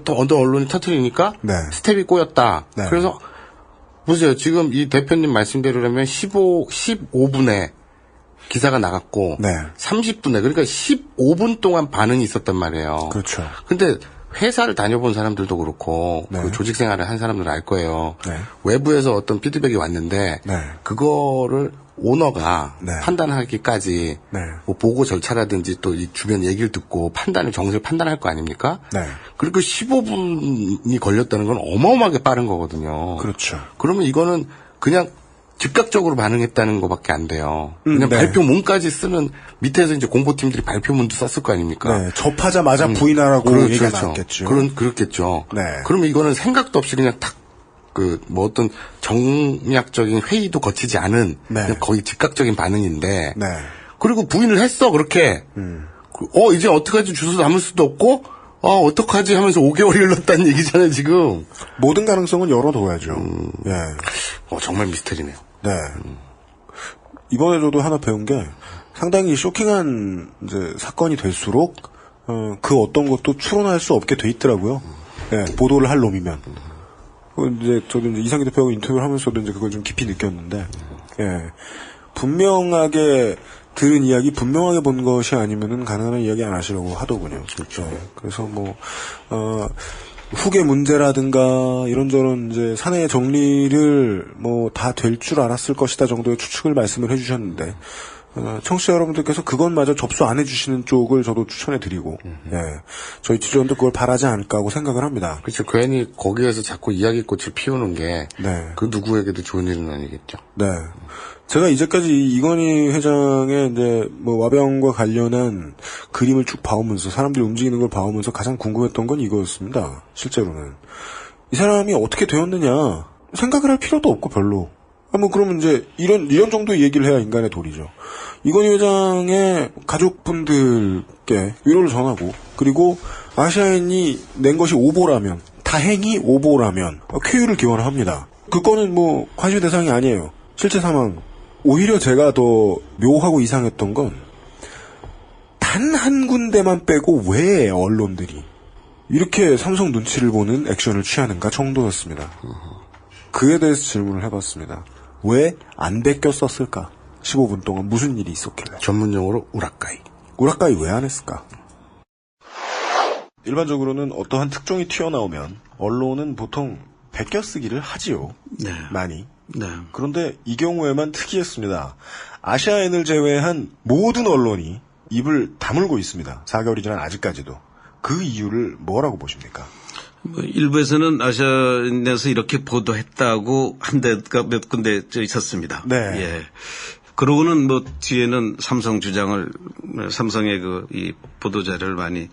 C: 또 어느 언론이 터뜨리니까
B: 네.
C: 스텝이 꼬였다.
B: 네.
C: 그래서 보세요. 지금 이 대표님 말씀대로라면 15분에 기사가 나갔고
B: 네.
C: 30분에 그러니까 15분 동안 반응이 있었단 말이에요.
B: 그렇죠.
C: 근데 회사를 다녀본 사람들도 그렇고
B: 네.
C: 그 조직 생활을 한 사람들은 알 거예요.
B: 네.
C: 외부에서 어떤 피드백이 왔는데
B: 네.
C: 그거를 오너가
B: 네.
C: 판단하기까지
B: 네.
C: 뭐 보고 절차라든지 또 이 주변 얘기를 듣고 정세를 판단할 거 아닙니까?
B: 네.
C: 그리고 15분이 걸렸다는 건 어마어마하게 빠른 거거든요.
B: 그렇죠.
C: 그러면 이거는 그냥 즉각적으로 반응했다는 것밖에 안 돼요. 그냥
B: 네.
C: 발표문까지 쓰는 밑에서 이제 공보팀들이 발표문도 썼을 거 아닙니까?
B: 네. 접하자마자 부인하라고 얘기가 나왔겠죠.
C: 그렇겠죠.
B: 네.
C: 그러면 이거는 생각도 없이 그냥 탁, 뭐 어떤 정략적인 회의도 거치지 않은
B: 네.
C: 그냥 거의 즉각적인 반응인데.
B: 네.
C: 그리고 부인을 했어, 그렇게. 이제 어떡하지 주소 담을 수도 없고, 어떡하지 하면서 5개월이 흘렀다는 얘기잖아요, 지금.
B: 모든 가능성은 열어둬야죠. 예.
C: 정말 미스터리네요.
B: 네. 이번에 저도 하나 배운 게 상당히 쇼킹한 이제 사건이 될수록 그 어떤 것도 추론할 수 없게 돼 있더라고요. 예, 보도를 할 놈이면. 이제 저도 이제 이상기 대표하고 인터뷰를 하면서도 이제 그걸 좀 깊이 느꼈는데, 예, 분명하게 들은 이야기, 분명하게 본 것이 아니면은 가능한 이야기 안 하시려고 하더군요. 그렇죠. 그래서 뭐 후계 문제라든가 이런저런 이제 사내 정리를 뭐 다 될 줄 알았을 것이다 정도의 추측을 말씀을 해주셨는데 청취자 여러분들께서 그것마저 접수 안 해주시는 쪽을 저도 추천해드리고 예, 저희 취재원도 그걸 바라지 않을까 하고 생각을 합니다.
C: 그렇죠. 괜히 거기에서 자꾸 이야기꽃을 피우는 게
B: 네.
C: 그 누구에게도 좋은 일은 아니겠죠.
B: 네. 제가 이제까지 이건희 회장의 이제 뭐 와병과 관련한 그림을 쭉 봐오면서 사람들이 움직이는 걸 봐오면서 가장 궁금했던 건 이거였습니다. 실제로는 이 사람이 어떻게 되었느냐 생각을 할 필요도 없고 별로 그러면 이제 이런 정도의 얘기를 해야 인간의 도리죠. 이건희 회장의 가족분들께 위로를 전하고, 그리고 아시아인이 낸 것이 오보라면, 다행히 오보라면 쾌유를 기원을 합니다. 그 건은 관심의 대상이 아니에요. 실제 사망. 오히려 제가 더 묘하고 이상했던 건 단 한 군데만 빼고 왜 언론들이 이렇게 삼성 눈치를 보는 액션을 취하는가 정도였습니다. 그에 대해서 질문을 해봤습니다. 왜 안 베꼈었을까? 15분 동안 무슨 일이 있었길래?
C: 전문용어로 우라카이.
B: 우라카이 왜 안 했을까? 일반적으로는 어떠한 특종이 튀어나오면 언론은 보통 베껴쓰기를 하지요.
H: 네.
B: 많이.
H: 네.
B: 그런데 이 경우에만 특이했습니다. 아시아인을 제외한 모든 언론이 입을 다물고 있습니다. 4개월이 지난 아직까지도. 그 이유를 뭐라고 보십니까?
H: 일부에서는 아시아인에서 이렇게 보도했다고 한 데가 몇 군데 있었습니다.
B: 네.
H: 예. 그러고는 뒤에는 삼성 주장을, 삼성의 이 보도자료를 많이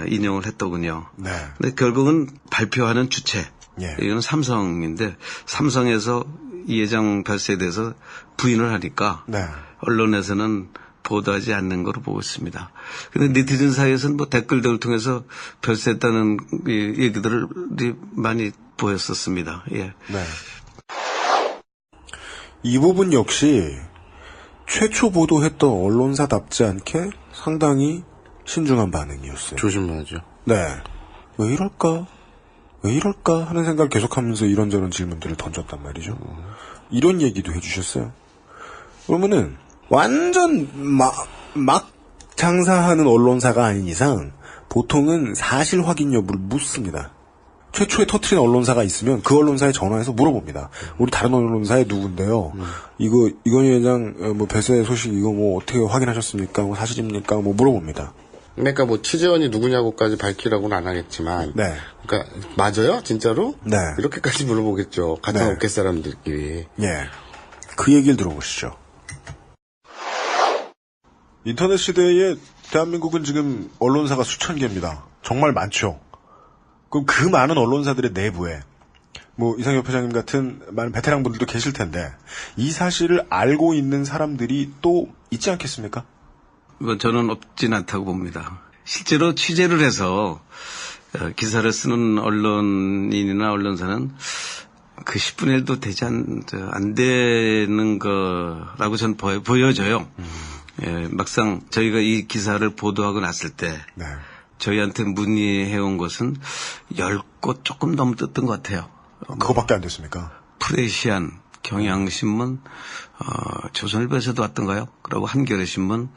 H: 인용을 했더군요.
B: 네.
H: 근데 결국은 발표하는 주체.
B: 예.
H: 이거는 삼성인데, 삼성에서 이 회장 별세에 대해서 부인을 하니까,
B: 네.
H: 언론에서는 보도하지 않는 거로 보고 있습니다. 근데 네티즌 사이에서는 댓글들을 통해서 별세했다는 얘기들을 많이 보였었습니다. 예.
B: 네. 이 부분 역시 최초 보도했던 언론사답지 않게 상당히 신중한 반응이었어요.
C: 조심해야죠.
B: 네. 왜 이럴까? 왜 이럴까? 하는 생각을 계속하면서 이런저런 질문들을 던졌단 말이죠. 이런 얘기도 해주셨어요. 그러면은 완전 막 장사하는 언론사가 아닌 이상 보통은 사실 확인 여부를 묻습니다. 최초에 터트린 언론사가 있으면 그 언론사에 전화해서 물어봅니다. 우리 다른 언론사에 누군데요. 이건희 회장 배세 소식 이거 어떻게 확인하셨습니까? 사실입니까? 물어봅니다.
C: 그러니까 취재원이 누구냐고까지 밝히라고는 안 하겠지만,
B: 네.
C: 그러니까 맞아요, 진짜로?
B: 네.
C: 이렇게까지 물어보겠죠. 같은
B: 네.
C: 업계 사람들끼리.
B: 예. 그 얘기를 들어보시죠. 인터넷 시대에 대한민국은 지금 언론사가 수천 개입니다. 정말 많죠. 그럼 그 많은 언론사들의 내부에 이상엽 회장님 같은 많은 베테랑 분들도 계실 텐데 이 사실을 알고 있는 사람들이 또 있지 않겠습니까?
H: 저는 없진 않다고 봅니다. 실제로 취재를 해서 기사를 쓰는 언론인이나 언론사는 그 10분의 1도 되지 안 되는 거라고 저는 보여져요. 예, 막상 저희가 이 기사를 보도하고 났을 때
B: 네.
H: 저희한테 문의해온 것은 10곳 조금 넘었던 것 같아요.
B: 그거밖에 안 됐습니까?
H: 프레시안, 경향신문, 조선일보에서도 왔던가요? 그리고 한겨레신문,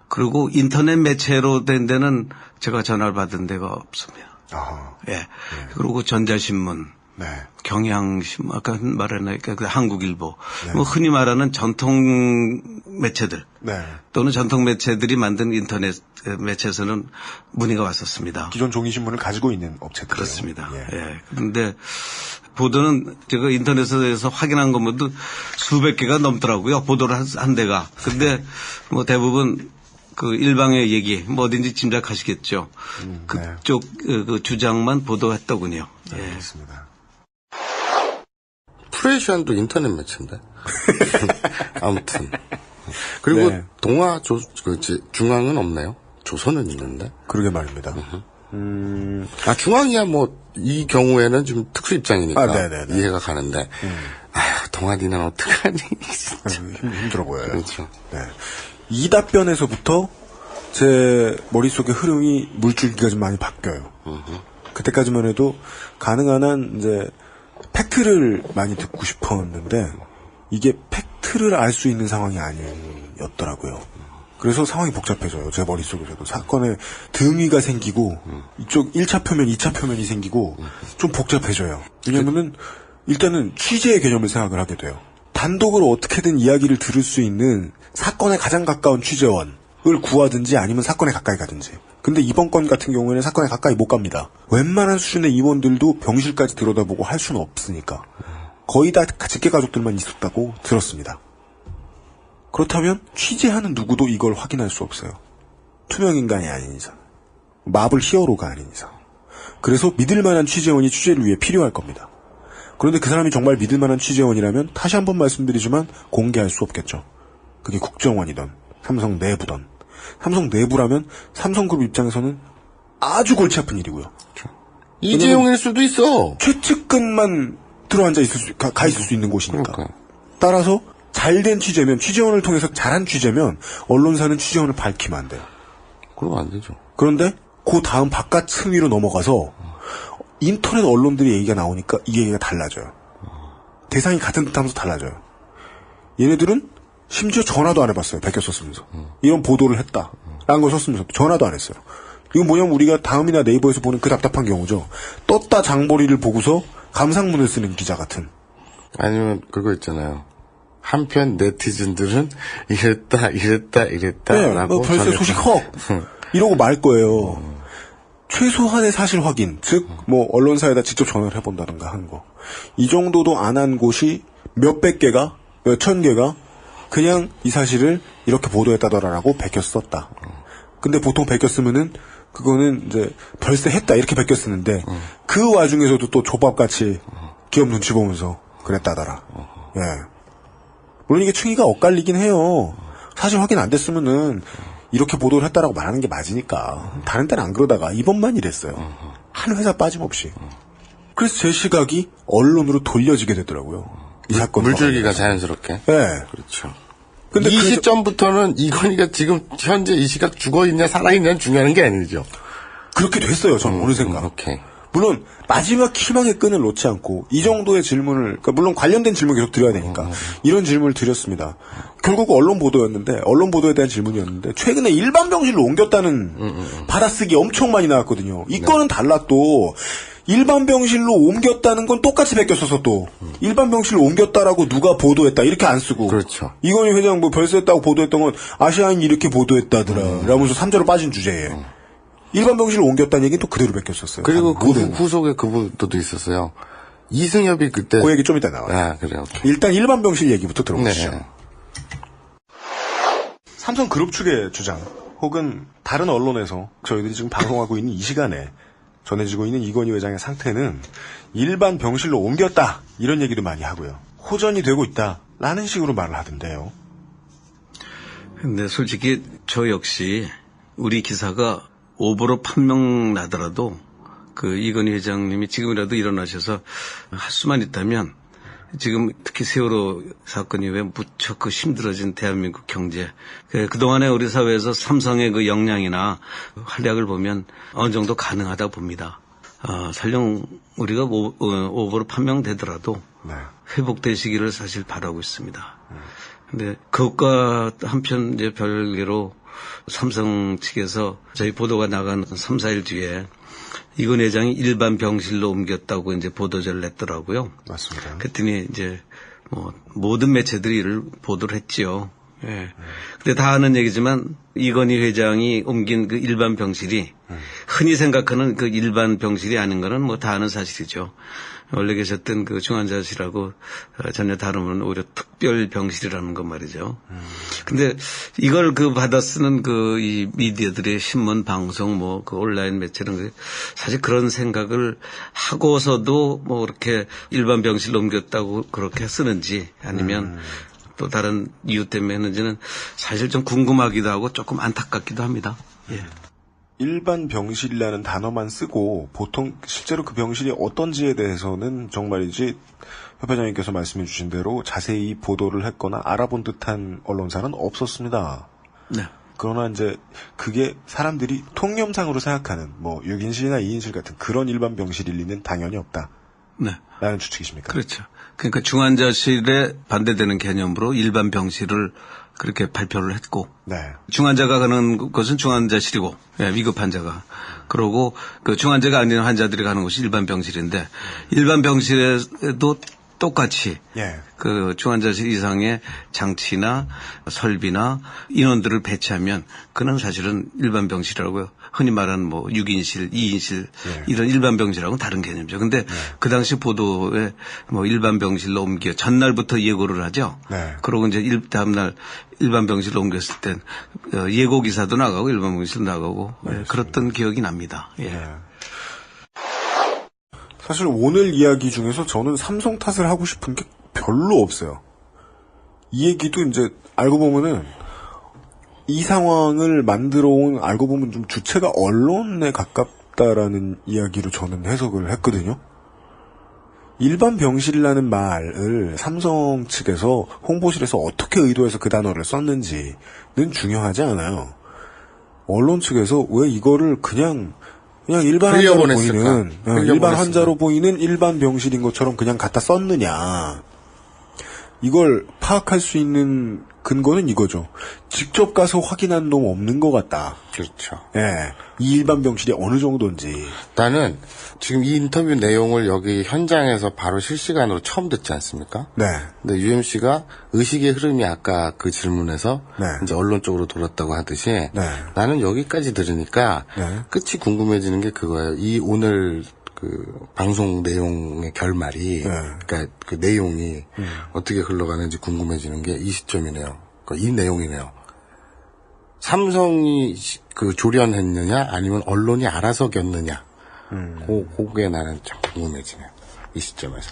H: 그리고 인터넷 매체로 된 데는 제가 전화를 받은 데가 없습니다.
B: 아하.
H: 예. 그리고 전자신문,
B: 네.
H: 경향신문, 아까 말했나니까 한국일보,
B: 네.
H: 흔히 말하는 전통 매체들,
B: 네.
H: 또는 전통 매체들이 만든 인터넷 매체에서는 문의가 왔었습니다.
B: 기존 종이신문을 가지고 있는 업체들.
H: 그렇습니다.
B: 예.
H: 예. 그런데 보도는 제가 인터넷에서 확인한 것만도 수백 개가 넘더라고요. 보도를 한 데가. 근데 대부분 그 일방의 얘기, 어딘지 짐작하시겠죠. 그쪽 그 주장만 보도했더군요.
B: 네,
H: 예.
B: 그렇습니다.
C: 프레시안도 인터넷 매체인데. 아무튼. 그리고
B: 네.
C: 동아 중앙은 없네요. 조선은 있는데.
B: 그러게 말입니다.
C: 중앙이야 이 경우에는 좀 특수 입장이니까
B: 네네네.
C: 이해가 가는데. 동아리는 어떡하니? 진짜.
B: 힘들어 보여요.
C: 그렇죠.
B: 네. 이 답변에서부터 제 머릿속의 흐름이 물줄기가 좀 많이 바뀌어요. 그때까지만 해도 가능한 한 이제 팩트를 많이 듣고 싶었는데 이게 팩트를 알 수 있는 상황이 아니었더라고요. 그래서 상황이 복잡해져요. 제 머릿속에서도. 사건에 등위가 생기고 이쪽 1차 표면, 2차 표면이 생기고 좀 복잡해져요. 왜냐면은 일단은 취재의 개념을 생각을 하게 돼요. 단독으로 어떻게든 이야기를 들을 수 있는 사건에 가장 가까운 취재원을 구하든지 아니면 사건에 가까이 가든지. 근데 이번 건 같은 경우에는 사건에 가까이 못 갑니다. 웬만한 수준의 임원들도 병실까지 들여다보고 할 수는 없으니까. 거의 다 직계 가족들만 있었다고 들었습니다. 그렇다면 취재하는 누구도 이걸 확인할 수 없어요. 투명인간이 아닌 이상. 마블 히어로가 아닌 이상. 그래서 믿을 만한 취재원이 취재를 위해 필요할 겁니다. 그런데 그 사람이 정말 믿을 만한 취재원이라면 다시 한번 말씀드리지만 공개할 수 없겠죠. 그게 국정원이든 삼성 내부든. 삼성 내부라면 삼성그룹 입장에서는 아주 골치 아픈 일이고요.
C: 이재용일 수도 있어.
B: 최측근만 들어앉아 있을 수, 가 있을 수 있는 곳이니까.
C: 그러니까요.
B: 따라서 잘된 취재면, 취재원을 통해서 잘한 취재면 언론사는 취재원을 밝히면 안 돼요.
C: 그러면 안 되죠.
B: 그런데 그 다음 바깥 층위로 넘어가서 인터넷 언론들의 얘기가 나오니까 이 얘기가 달라져요. 대상이 같은 듯 하면서 달라져요. 얘네들은 심지어 전화도 안 해봤어요. 베꼈었으면서. 이런 보도를 했다. 라는 걸 썼으면서 전화도 안 했어요. 이건 뭐냐면 우리가 다음이나 네이버에서 보는 그 답답한 경우죠. 떴다 장보리를 보고서 감상문을 쓰는 기자 같은.
C: 아니면 그거 있잖아요. 한편 네티즌들은 이랬다
B: 네,
C: 라고
B: 별세 소식 헉 이러고 말 거예요. 최소한의 사실 확인, 즉 뭐 언론사에다 직접 전화를 해본다든가 하는 거. 이 정도도 안 한 곳이 몇백 개가, 몇천 개가 그냥 이 사실을 이렇게 보도했다더라라고 베꼈었다. 근데 보통 베꼈으면은 그거는 이제 별세 했다 이렇게 베꼈었는데 그 와중에서도 또 조밥같이 기업 눈치 보면서 그랬다더라. 예. 물론 이게 층위가 엇갈리긴 해요. 사실 확인 안 됐으면은 이렇게 보도를 했다라고 말하는 게 맞으니까. 다른 때는 안 그러다가 이번만 이랬어요. 한 회사 빠짐없이. 그래서 제 시각이 언론으로 돌려지게 되더라고요. 이 사건
C: 물줄기가 자연스럽게.
B: 네.
C: 그렇죠.
B: 근데
C: 이 시점부터는 이건희가 지금 현재 이 시각 죽어있냐 살아있냐는 중요한 게 아니죠.
B: 그렇게 됐어요. 저는 어느 생각.
C: 오케이.
B: 물론 마지막 희망의 끈을 놓지 않고 이 정도의 질문을, 그러니까 물론 관련된 질문 계속 드려야 되니까 이런 질문을 드렸습니다. 결국 언론 보도였는데, 언론 보도에 대한 질문이었는데 최근에 일반 병실로 옮겼다는 받아쓰기 엄청 많이 나왔거든요. 이 건은 달라. 또 일반 병실로 옮겼다는 건 똑같이 베꼈어서 또 일반 병실로 옮겼다라고 누가 보도했다 이렇게 안 쓰고.
C: 그렇죠.
B: 이건희 회장 뭐 별세했다고 보도했던 건 아시아인 이렇게 보도했다더라 라면서 3자로 빠진 주제에 일반 병실로 옮겼다는 얘기는 또 그대로 베꼈었어요.
C: 그리고 그 후속에 그 부분도 있었어요. 이승엽이 그때
B: 그 얘기 좀 이따 나와요.
C: 아, 그래요. 오케이.
B: 일단 일반 병실 얘기부터 들어보시죠.
C: 네.
B: 삼성그룹 측의 주장 혹은 다른 언론에서 저희들이 지금 방송하고 있는 이 시간에 전해지고 있는 이건희 회장의 상태는 일반 병실로 옮겼다 이런 얘기도 많이 하고요. 호전이 되고 있다라는 식으로 말을 하던데요.
H: 근데 솔직히 저 역시 우리 기사가 오보로 판명 나더라도 그 이건희 회장님이 지금이라도 일어나셔서 할 수만 있다면 지금 특히 세월호 사건 이후에 무척 그 힘들어진 대한민국 경제, 그동안에 우리 사회에서 삼성의 그 역량이나 활약을 보면 어느 정도 가능하다 봅니다. 설령 우리가 오보로 판명되더라도 회복되시기를 사실 바라고 있습니다. 근데 그것과 한편 이제 별개로 삼성 측에서 저희 보도가 나간 3, 4일 뒤에 이건 회장이 일반 병실로 옮겼다고 이제 보도자를 냈더라고요.
B: 맞습니다.
H: 그랬더니 이제 뭐 모든 매체들이 이를 보도를 했지요. 예. 근데 다 아는 얘기지만 이건희 회장이 옮긴 그 일반 병실이 흔히 생각하는 그 일반 병실이 아닌 거는 뭐 다 아는 사실이죠. 원래 계셨던 그 중환자실하고 전혀 다름은 오히려 특별 병실이라는 것 말이죠. 근데 이걸 그 받아 쓰는 그 이 미디어들의 신문, 방송, 뭐 그 온라인 매체는 사실 그런 생각을 하고서도 뭐 그렇게 일반 병실로 옮겼다고 그렇게 쓰는지 아니면 또 다른 이유 때문에 했는지는 사실 좀 궁금하기도 하고 조금 안타깝기도 합니다. 예.
B: 일반 병실이라는 단어만 쓰고 보통 실제로 그 병실이 어떤지에 대해서는 정말이지 협회장님께서 말씀해 주신 대로 자세히 보도를 했거나 알아본 듯한 언론사는 없었습니다.
H: 네.
B: 그러나 이제 그게 사람들이 통념상으로 생각하는 뭐 6인실이나 2인실 같은 그런 일반 병실일 리는 당연히 없다.
H: 네.
B: 라는 추측이십니까?
H: 그렇죠. 그러니까 중환자실에 반대되는 개념으로 일반 병실을 그렇게 발표를 했고,
B: 네.
H: 중환자가 가는 곳은 중환자실이고, 예, 위급 환자가. 그러고 그 중환자가 아닌 환자들이 가는 곳이 일반 병실인데, 일반 병실에도 똑같이
B: 예.
H: 그 중환자실 이상의 장치나 설비나 인원들을 배치하면 그는 사실은 일반 병실이라고요. 흔히 말하는 뭐 6인실, 2인실 이런 일반 병실하고는 다른 개념이죠. 근데 그 당시 보도에 뭐 일반 병실로 옮겨 전날부터 예고를 하죠. 그러고 이제 다음날 일반 병실로 옮겼을 땐 예고 기사도 나가고 일반 병실도 나가고 그랬던 기억이 납니다. 예.
B: 사실 오늘 이야기 중에서 저는 삼성 탓을 하고 싶은 게 별로 없어요. 이 얘기도 이제 알고 보면은 이 상황을 만들어 온 알고 보면 좀 주체가 언론에 가깝다라는 이야기로 저는 해석을 했거든요. 일반 병실이라는 말을 삼성 측에서 홍보실에서 어떻게 의도해서 그 단어를 썼는지는 중요하지 않아요. 언론 측에서 왜 이거를 그냥 일반 환자로 보이는 일반 환자로 보이는 일반 병실인 것처럼 그냥 갖다 썼느냐. 이걸 파악할 수 있는 근거는 이거죠. 직접 가서 확인한 놈 없는 것 같다.
C: 그렇죠.
B: 예. 이 일반 병실이 어느 정도인지.
C: 나는 지금 이 인터뷰 내용을 여기 현장에서 바로 실시간으로 처음 듣지 않습니까?
B: 네.
C: 근데 UMC가 의식의 흐름이 아까 그 질문에서
B: 네.
C: 이제 언론 쪽으로 돌았다고 하듯이
B: 네.
C: 나는 여기까지 들으니까
B: 네.
C: 끝이 궁금해지는 게 그거예요. 이 오늘 그 방송 내용의 결말이 그러니까 그 내용이 어떻게 흘러가는지 궁금해지는 게 이 시점이네요. 그러니까 이 내용이네요. 삼성이 그 조련했느냐 아니면 언론이 알아서 겼느냐. 그게 나는 참 궁금해지네요. 이 시점에서.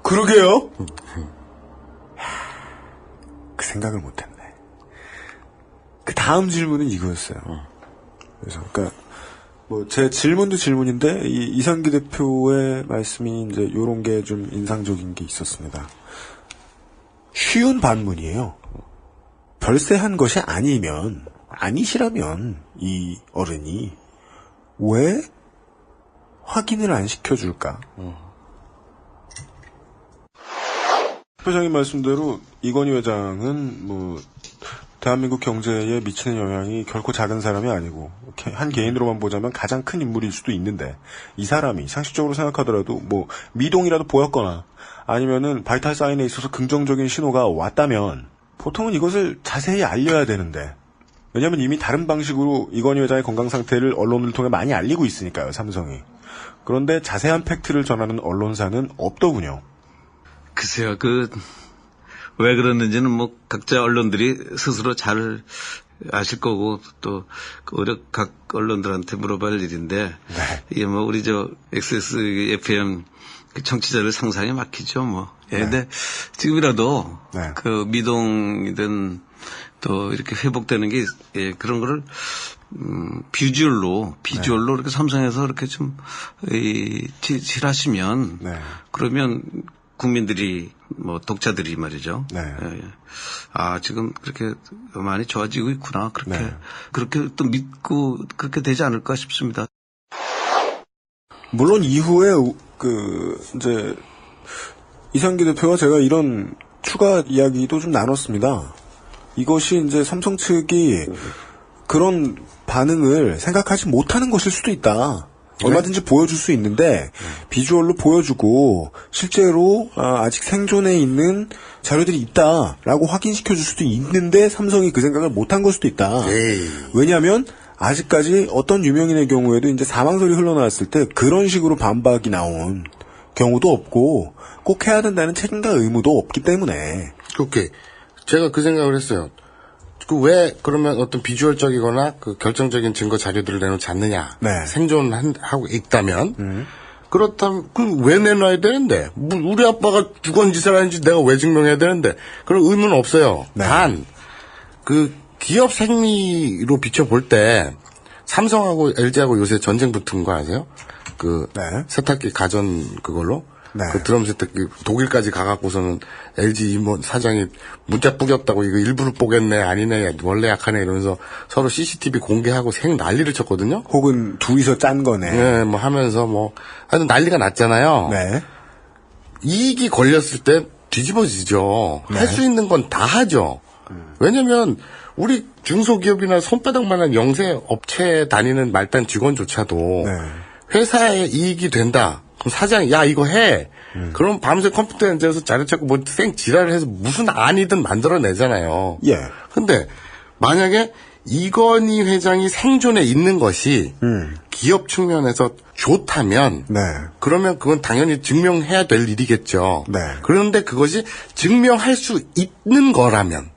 B: 그러게요. 그 생각을 못했네. 그 다음 질문은 이거였어요. 그래서 그러니까 뭐 제 질문도 질문인데 이 이상기 대표의 말씀이 이제 요런 게 좀 인상적인 게 있었습니다. 쉬운 반문이에요. 별세한 것이 아니시라면 이 어른이 왜 확인을 안 시켜줄까? 회장님 말씀대로 이건희 회장은 뭐 대한민국 경제에 미치는 영향이 결코 작은 사람이 아니고 한 개인으로만 보자면 가장 큰 인물일 수도 있는데 이 사람이 상식적으로 생각하더라도 뭐 미동이라도 보였거나 아니면은 바이탈 사인에 있어서 긍정적인 신호가 왔다면 보통은 이것을 자세히 알려야 되는데 왜냐하면 이미 다른 방식으로 이건희 회장의 건강 상태를 언론을 통해 많이 알리고 있으니까요, 삼성이. 그런데 자세한 팩트를 전하는 언론사는 없더군요.
H: 글쎄요, 왜 그러는지는 뭐 각자 언론들이 스스로 잘 아실 거고 또 오히려 각 언론들한테 물어볼 일인데 이게 뭐 우리 XSFM 청취자들 상상에 막히죠 뭐. 근데 지금이라도 그 미동이든 또 이렇게 회복되는 게 그런 거를 비주얼로 이렇게 삼성에서 이렇게 좀 칠하시면 그러면 국민들이 뭐 독자들이 말이죠. 지금 그렇게 많이 좋아지고 있구나. 그렇게 또 믿고 그렇게 되지 않을까 싶습니다.
B: 물론 이후에 이제 이상기 대표와 제가 이런 추가 이야기도 좀 나눴습니다. 이것이 이제 삼성 측이 그런 반응을 생각하지 못하는 것일 수도 있다. 얼마든지 보여줄 수 있는데 비주얼로 보여주고 실제로 아직 생존해 있는 자료들이 있다라고 확인시켜줄 수도 있는데 삼성이 그 생각을 못한 걸 수도 있다. 왜냐하면 아직까지 어떤 유명인의 경우에도 이제 사망설이 흘러나왔을 때 그런 식으로 반박이 나온 경우도 없고 꼭 해야 된다는 책임과 의무도 없기 때문에.
C: 오케이. 제가 그 생각을 했어요. 왜 그러면 어떤 비주얼적이거나 그 결정적인 증거 자료들을 내놓지 않느냐. 생존하고 있다면. 그렇다면 왜 내놔야 되는데. 우리 아빠가 주건지사를 하는지 내가 왜 증명해야 되는데. 그런 의무는 없어요. 단 기업 생리로 비춰볼 때 삼성하고 LG하고 요새 전쟁 붙은 거 아세요? 세탁기 가전 그걸로. 그 드럼 세탁기 독일까지 가갖고서는 LG 이모 사장이 문자 뿌겼다고 이거 일부러 뽀겠네 아니네 원래 약하네 이러면서 서로 CCTV 공개하고 생 난리를 쳤거든요.
B: 혹은 둘이서 짠 거네.
C: 뭐 하면서 하여튼 난리가 났잖아요. 이익이 걸렸을 때 뒤집어지죠. 할 수 있는 건 다 하죠. 왜냐면 우리 중소기업이나 손바닥만한 영세 업체 다니는 말단 직원조차도 회사에 이익이 된다. 그럼 사장이 야 이거 해. 그럼 밤새 컴퓨터에 앉아서 자료 찾고 생 지랄을 해서 무슨 안이든 만들어내잖아요. 근데 만약에 이건희 회장이 생존해 있는 것이 기업 측면에서 좋다면 그러면 그건 당연히 증명해야 될 일이겠죠. 그런데 그것이 증명할 수 있는 거라면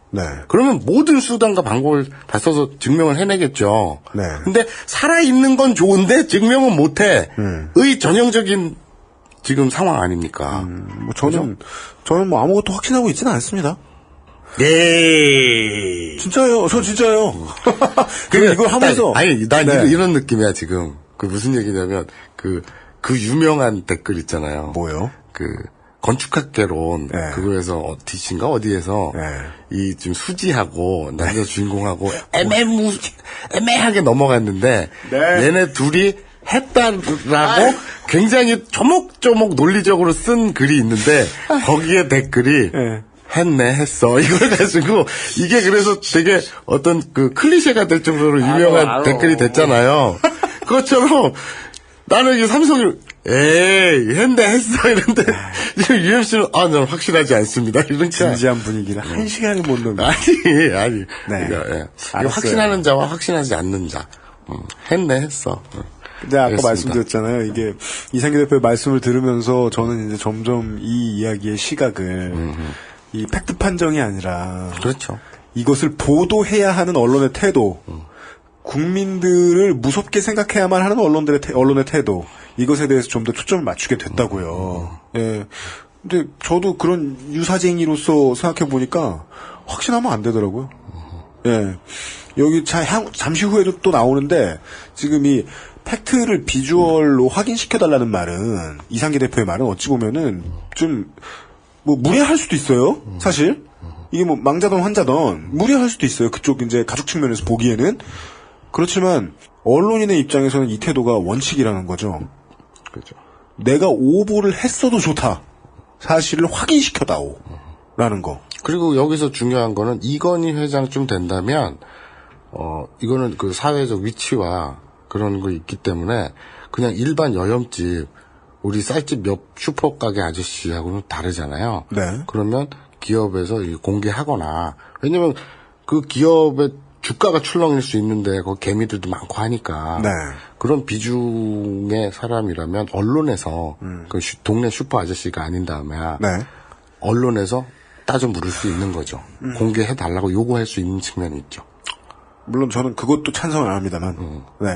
C: 그러면 모든 수단과 방법을 다 써서 증명을 해내겠죠. 근데 살아있는 건 좋은데 증명은 못해. 의 전형적인 지금 상황 아닙니까?
B: 뭐 저는 뭐 아무것도 확신하고 있지는 않습니다.
C: 네.
B: 진짜요. 저 진짜요. 그리고 이걸 하면서
C: 난
B: 네.
C: 이런 느낌이야 지금. 그 무슨 얘기냐면 그 유명한 댓글 있잖아요.
B: 뭐요?
C: 그 건축학개론
B: 네.
C: 그거에서 어디신가 어디에서
B: 네.
C: 이 지금 수지하고 남자 주인공하고 애매하게 넘어갔는데
B: 네.
C: 얘네 둘이 했다라고 굉장히 조목조목 논리적으로 쓴 글이 있는데 거기에 댓글이
B: 네.
C: 했어. 이걸 가지고, 이게 그래서 되게 어떤 그 클리셰가 될 정도로 유명한 댓글이 됐잖아요. 그것처럼 나는 이 삼성이, 했어. 이런데, 지금 UMC는, 난 확실하지 않습니다. 이런
B: 진지한 분위기라 한 시간을 못 넘겨.
C: 아니.
B: 네.
C: 이거 확신하는 자와 확신하지 않는 자. 했어.
B: 근데 아까
C: 알겠습니다.
B: 말씀드렸잖아요. 이게 이상기 대표의 말씀을 들으면서 저는 이제 점점 이 이야기의 시각을 이 팩트 판정이 아니라
C: 그렇죠.
B: 이것을 보도해야 하는 언론의 태도, 국민들을 무섭게 생각해야만 하는 언론의 태도, 이것에 대해서 좀 더 초점을 맞추게 됐다고요. 예. 근데 저도 그런 유사쟁이로서 생각해 보니까 확신하면 안 되더라고요. 예. 여기 잠시 후에도 또 나오는데 지금 이 팩트를 비주얼로 확인시켜달라는 말은 이상기 대표의 말은 어찌 보면은 좀 뭐 무례할 수도 있어요. 사실 이게 뭐 망자던 환자던 무례할 수도 있어요. 그쪽 이제 가족 측면에서 보기에는 그렇지만 언론인의 입장에서는 이 태도가 원칙이라는 거죠.
C: 그렇죠.
B: 내가 오보를 했어도 좋다. 사실을 확인시켜다오라는 거.
C: 그리고 여기서 중요한 거는 이건희 회장쯤 된다면 이거는 그 사회적 위치와 그런 거 있기 때문에 그냥 일반 여염집 우리 쌀집 옆 슈퍼 가게 아저씨하고는 다르잖아요.
B: 네.
C: 그러면 기업에서 공개하거나 왜냐면 그 기업의 주가가 출렁일 수 있는데 거기 개미들도 많고 하니까
B: 네.
C: 그런 비중의 사람이라면 언론에서 그 동네 슈퍼 아저씨가 아닌 다음에
B: 네.
C: 언론에서 따져 물을 수 있는 거죠. 공개해달라고 요구할 수 있는 측면이 있죠.
B: 물론 저는 그것도 찬성을 안 합니다만, 네.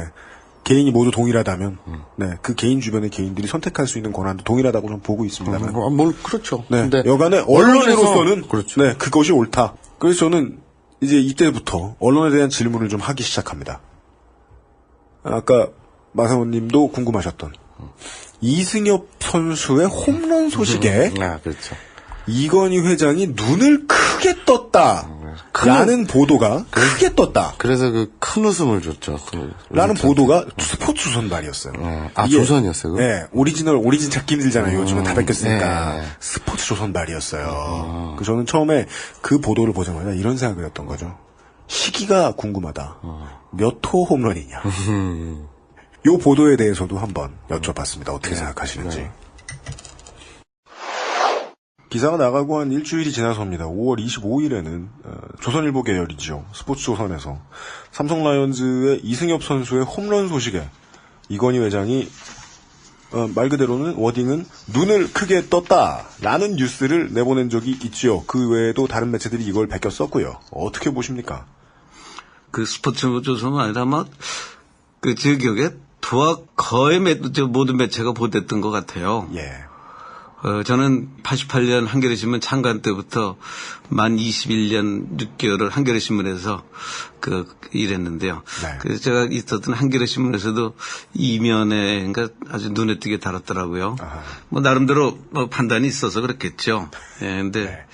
B: 개인이 모두 동일하다면, 네. 그 개인 주변의 개인들이 선택할 수 있는 권한도 동일하다고 좀 보고 있습니다만.
C: 그렇죠.
B: 네.
C: 근데
B: 여간에 언론으로서는,
C: 그렇죠.
B: 네. 그것이 옳다. 그래서 저는 이제 이때부터 언론에 대한 질문을 좀 하기 시작합니다. 아까 마사오 님도 궁금하셨던, 이승엽 선수의 홈런 소식에,
C: 그렇죠.
B: 이건희 회장이 눈을 크게 떴다. 라는 보도가 크게 떴다.
C: 그래서 그 큰 웃음을 줬죠.
B: 라는 보도가 스포츠조선 말이었어요.
C: 조선이었어요?
B: 네. 오리진 찾기 힘들잖아요. 요즘은 다 바뀌었으니까.
C: 네.
B: 스포츠조선 말이었어요. 저는 처음에 그 보도를 보자마자 이런 생각을 했던 거죠. 시기가 궁금하다. 몇 호 홈런이냐. 요 보도에 대해서도 한번 여쭤봤습니다. 어떻게 생각하시는지.
C: 네.
B: 기사가 나가고 한 일주일이 지나서입니다. 5월 25일에는 조선일보 계열이죠. 스포츠조선에서 삼성 라이온즈의 이승엽 선수의 홈런 소식에 이건희 회장이 말 그대로는 워딩은 눈을 크게 떴다라는 뉴스를 내보낸 적이 있지요. 그 외에도 다른 매체들이 이걸 베껴 썼고요. 어떻게 보십니까?
H: 그 스포츠조선은 아니라 아마 제 기억에 두와 거의 모든 매체가 보도했던 것 같아요.
B: 예.
H: 저는 88년 한겨레신문 창간 때부터 만 21년 6개월을 한겨레신문에서 일했는데요.
B: 네.
H: 그래서 제가 있었던 한겨레신문에서도 이면에 그러니까 아주 눈에 띄게 달았더라고요.
B: 아하.
H: 뭐 나름대로 판단이 있어서 그렇겠죠. 예, 근데
B: 네.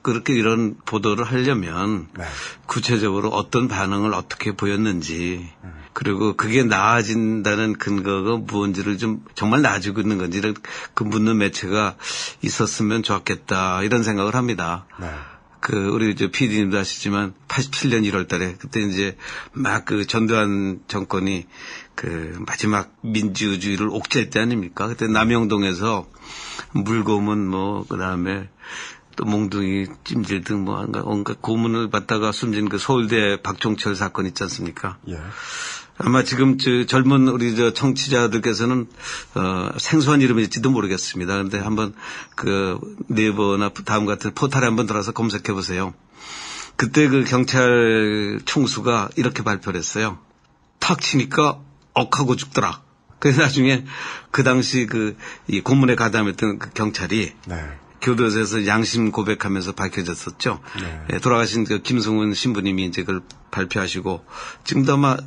H: 그렇게 이런 보도를 하려면
B: 네.
H: 구체적으로 어떤 반응을 어떻게 보였는지 그리고 그게 나아진다는 근거가 무언지를 좀 정말 나아지고 있는 건지를 그 묻는 매체가 있었으면 좋았겠다 이런 생각을 합니다.
B: 네.
H: 우리 PD님도 아시지만 87년 1월 달에 그때 이제 막 전두환 정권이 마지막 민주주의를 옥죄할 때 아닙니까? 그때 남영동에서 물고문 그다음에 또 몽둥이 찜질 등 온갖 고문을 받다가 숨진 서울대 박종철 사건 있지 않습니까?
B: 예.
H: 아마 지금 젊은 우리 청취자들께서는 생소한 이름일지도 모르겠습니다. 그런데 한번 네이버나 다음 같은 포털에 한번 들어서 검색해 보세요. 그때 경찰 총수가 이렇게 발표를 했어요. 탁 치니까 억하고 죽더라. 그래서 나중에 그 당시 이 고문에 가담했던 그 경찰이
B: 네.
H: 교도소에서 양심 고백하면서 밝혀졌었죠.
B: 네.
H: 예, 돌아가신 그 김승훈 신부님이 이제 그걸 발표하시고 지금도 아마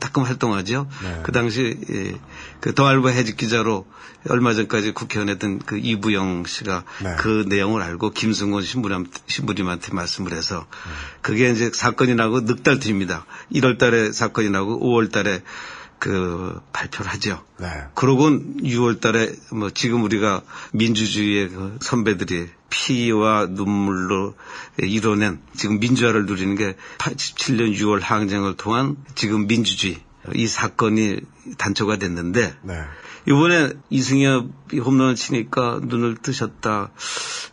H: 가끔 활동하죠.
B: 네.
H: 그 당시 그 동아일보 해직 기자로 얼마 전까지 국회의원했던 그 이부영 씨가
B: 네.
H: 그 내용을 알고 김승훈 신부님한테 말씀을 해서 그게 이제 사건이 나고 넉 달 뒤입니다. 1월 달에 사건이 나고 5월 달에 발표를 하죠.
B: 네.
H: 그러곤 6월 달에 지금 우리가 민주주의의 그 선배들이 피와 눈물로 이뤄낸 지금 민주화를 누리는 게 87년 6월 항쟁을 통한 지금 민주주의 이 사건이 단초가 됐는데
B: 네.
H: 이번에 이승엽이 홈런을 치니까 눈을 뜨셨다.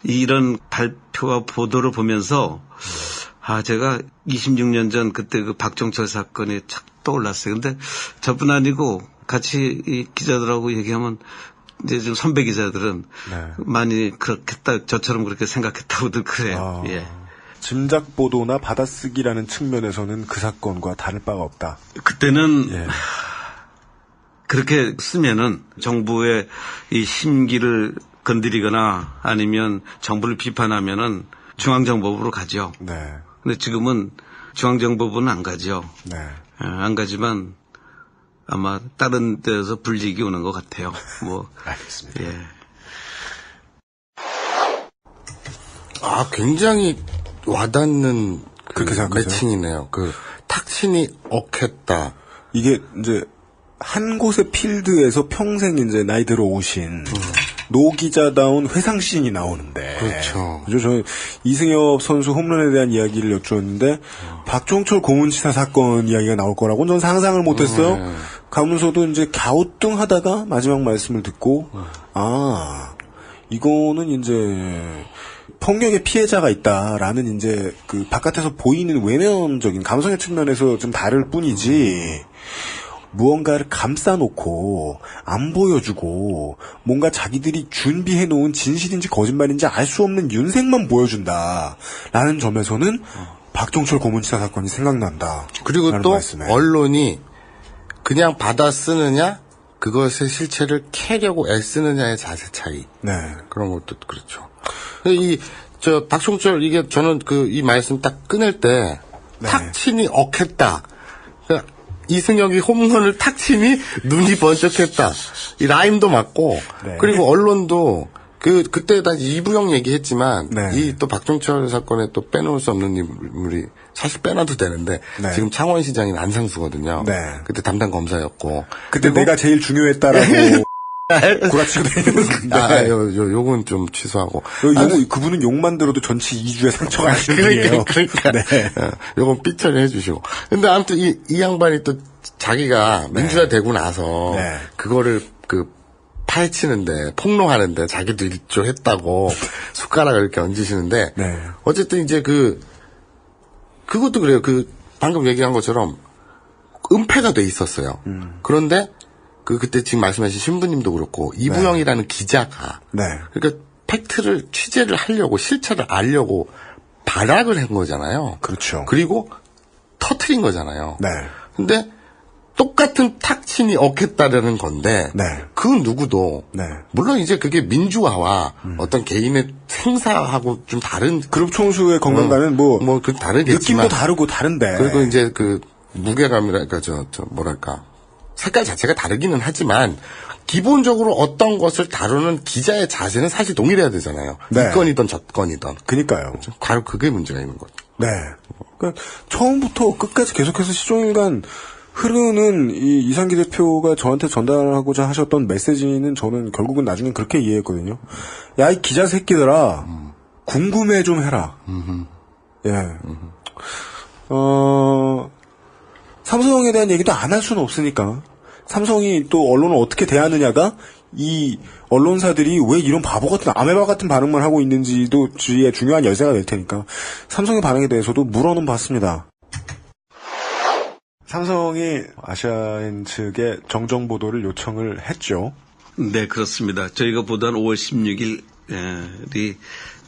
H: 이런 발표와 보도를 보면서 제가 26년 전 그때 그 박종철 사건이 착 떠올랐어요. 근데 저뿐 아니고 같이 이 기자들하고 얘기하면 이제 좀 선배 기자들은
B: 네.
H: 많이 그렇겠다, 저처럼 그렇게 생각했다고들 그래요. 예.
B: 짐작 보도나 받아쓰기라는 측면에서는 그 사건과 다를 바가 없다.
H: 그때는
B: 예.
H: 그렇게 쓰면은 정부의 이 심기를 건드리거나 아니면 정부를 비판하면은 중앙정보부로 가죠.
B: 네.
H: 근데 지금은 중앙정보부는 안 가죠.
B: 네.
H: 안 가지만 아마 다른 데서 불이익이 오는 것 같아요.
B: 알겠습니다.
H: 예.
C: 굉장히 와닿는
B: 그렇게 생각하세요?
C: 매칭이네요. 탁신이 억했다.
B: 이게 이제 한 곳의 필드에서 평생 이제 나이 들어 오신 노 기자다운 회상씬이 나오는데.
C: 그렇죠.
B: 그죠? 저 이승엽 선수 홈런에 대한 이야기를 여쭈었는데 박종철 고문치사 사건 이야기가 나올 거라고는 전 상상을 못했어요. 가면서도 이제 갸우뚱하다가 마지막 말씀을 듣고 이거는 이제 폭력의 피해자가 있다라는 이제 그 바깥에서 보이는 외면적인 감성의 측면에서 좀 다를 뿐이지. 무언가를 감싸놓고 안 보여주고 뭔가 자기들이 준비해놓은 진실인지 거짓말인지 알 수 없는 윤색만 보여준다라는 점에서는 박종철 고문치사 사건이 생각난다.
C: 그리고 또
B: 말씀에. 언론이
C: 그냥 받아 쓰느냐 그것의 실체를 캐려고 애쓰느냐의 자세 차이.
B: 네.
C: 그런 것도 그렇죠. 박종철 이게 저는 이 말씀 딱 끊을 때
B: 네.
C: 탁친이 억했다. 이승엽이 홈런을 탁 치니 눈이 번쩍했다. 이 라임도 맞고,
B: 네.
C: 그리고 언론도 그때 다 이부영 얘기했지만,
B: 네.
C: 이 또 박종철 사건에 또 빼놓을 수 없는 인물이 사실 빼놔도 되는데,
B: 네.
C: 지금 창원시장이 안상수거든요.
B: 네.
C: 그때 담당 검사였고.
B: 그때 내가 제일 중요했다라고 구라치고 다니는데.
C: 요건 좀 취소하고.
B: 그분은 욕만 들어도 전치 2주에 상처가 나시는 분이에요.
C: 그러니까.
B: 네.
C: 요건 삐처리 해주시고. 근데 아무튼 이 양반이 또 자기가 민주화 되고 나서
B: 네.
C: 그거를 파헤치는데, 폭로하는데 자기도 일조했다고 숟가락을 이렇게 얹으시는데,
B: 네.
C: 어쨌든 이제 그것도 그래요. 방금 얘기한 것처럼 은폐가 돼 있었어요. 그런데 그때 지금 말씀하신 신부님도 그렇고 이부영이라는 기자가
B: 네.
C: 그러니까 팩트를 취재를 하려고 실체를 알려고 발악을 한 거잖아요.
B: 그렇죠.
C: 그리고 터트린 거잖아요.
B: 네.
C: 근데 똑같은 탁친이 억했다라는 건데
B: 네.
C: 그 누구도
B: 네.
C: 물론 이제 그게 민주화와 어떤 개인의 생사하고 좀 다른
B: 그룹 총수의 건강과는
C: 그 다르겠지만
B: 느낌도 다르고 다른데.
C: 그리고 이제 무게감이랄까 뭐랄까 색깔 자체가 다르기는 하지만 기본적으로 어떤 것을 다루는 기자의 자세는 사실 동일해야 되잖아요.
B: 네.
C: 이 건이든 저 건이든.
B: 그니까요.
C: 바로 그게 문제가 있는 거죠.
B: 네. 그러니까 처음부터 끝까지 계속해서 시종일관 흐르는 이 이상기 대표가 저한테 전달하고자 하셨던 메시지는 저는 결국은 나중에 그렇게 이해했거든요. 야, 이 기자 새끼들아, 궁금해 좀 해라. 예. 삼성에 대한 얘기도 안 할 수는 없으니까. 삼성이 또 언론을 어떻게 대하느냐가 이 언론사들이 왜 이런 바보 같은 아메바 같은 반응만 하고 있는지도 주위에 중요한 열쇠가 될 테니까 삼성의 반응에 대해서도 물어는 봤습니다. 삼성이 아시아인 측에 정정 보도를 요청을 했죠.
H: 네, 그렇습니다. 저희가 보도한 5월 16일이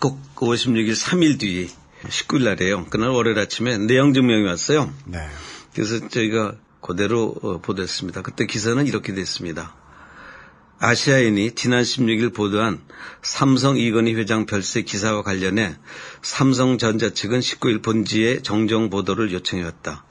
H: 꼭 5월 16일 3일 뒤 19일 날이에요. 그날 월요일 아침에 내용 증명이 왔어요.
B: 네.
H: 그래서 저희가 그대로 보도했습니다. 그때 기사는 이렇게 됐습니다. 아시아인이 지난 16일 보도한 삼성 이건희 회장 별세 기사와 관련해 삼성전자 측은 19일 본지에 정정 보도를 요청해왔다.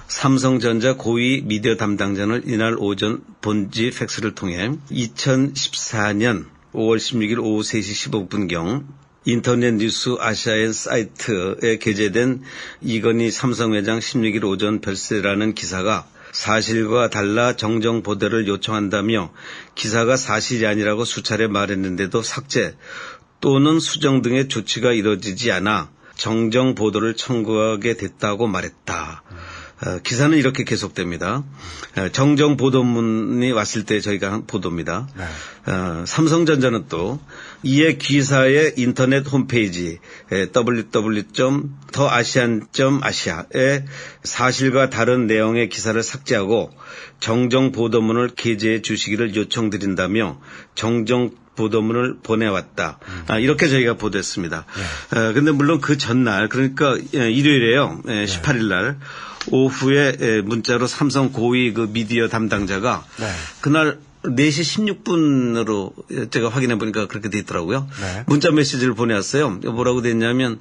H: 삼성전자 고위 미디어 담당자는 이날 오전 본지 팩스를 통해 2014년 5월 16일 오후 3시 15분경 인터넷 뉴스 아시아인 사이트에 게재된 이건희 삼성회장 16일 오전 별세라는 기사가 사실과 달라 정정 보도를 요청한다며 기사가 사실이 아니라고 수차례 말했는데도 삭제 또는 수정 등의 조치가 이뤄지지 않아 정정 보도를 청구하게 됐다고 말했다. 기사는 이렇게 계속됩니다. 정정 보도문이 왔을 때 저희가 한 보도입니다. 네. 삼성전자는 또 이에 기사의 인터넷 홈페이지 www.theasian.asia에 사실과 다른 내용의 기사를 삭제하고 정정 보도문을 게재해 주시기를 요청드린다며 정정 보도문을 보내왔다. 이렇게 저희가 보도했습니다. 근데 물론 그 전날 그러니까 일요일에요. 18일 날 오후에 문자로 삼성 고위 그 미디어 담당자가 그날 4시 16분으로 제가 확인해 보니까 그렇게 돼 있더라고요. 네. 문자 메시지를 보내왔어요. 뭐라고 됐냐면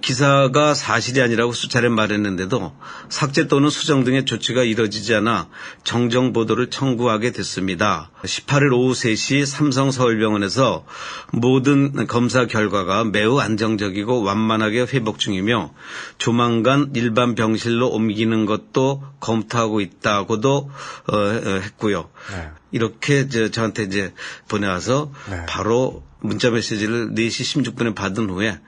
H: 기사가 사실이 아니라고 수차례 말했는데도 삭제 또는 수정 등의 조치가 이뤄지지 않아 정정 보도를 청구하게 됐습니다. 18일 오후 3시 삼성 서울병원에서 모든 검사 결과가 매우 안정적이고 완만하게 회복 중이며 조만간 일반 병실로 옮기는 것도 검토하고 있다고도 했고요. 네. 이렇게 저한테 이제 보내와서 바로 문자 메시지를 4시 16분에 받은 후에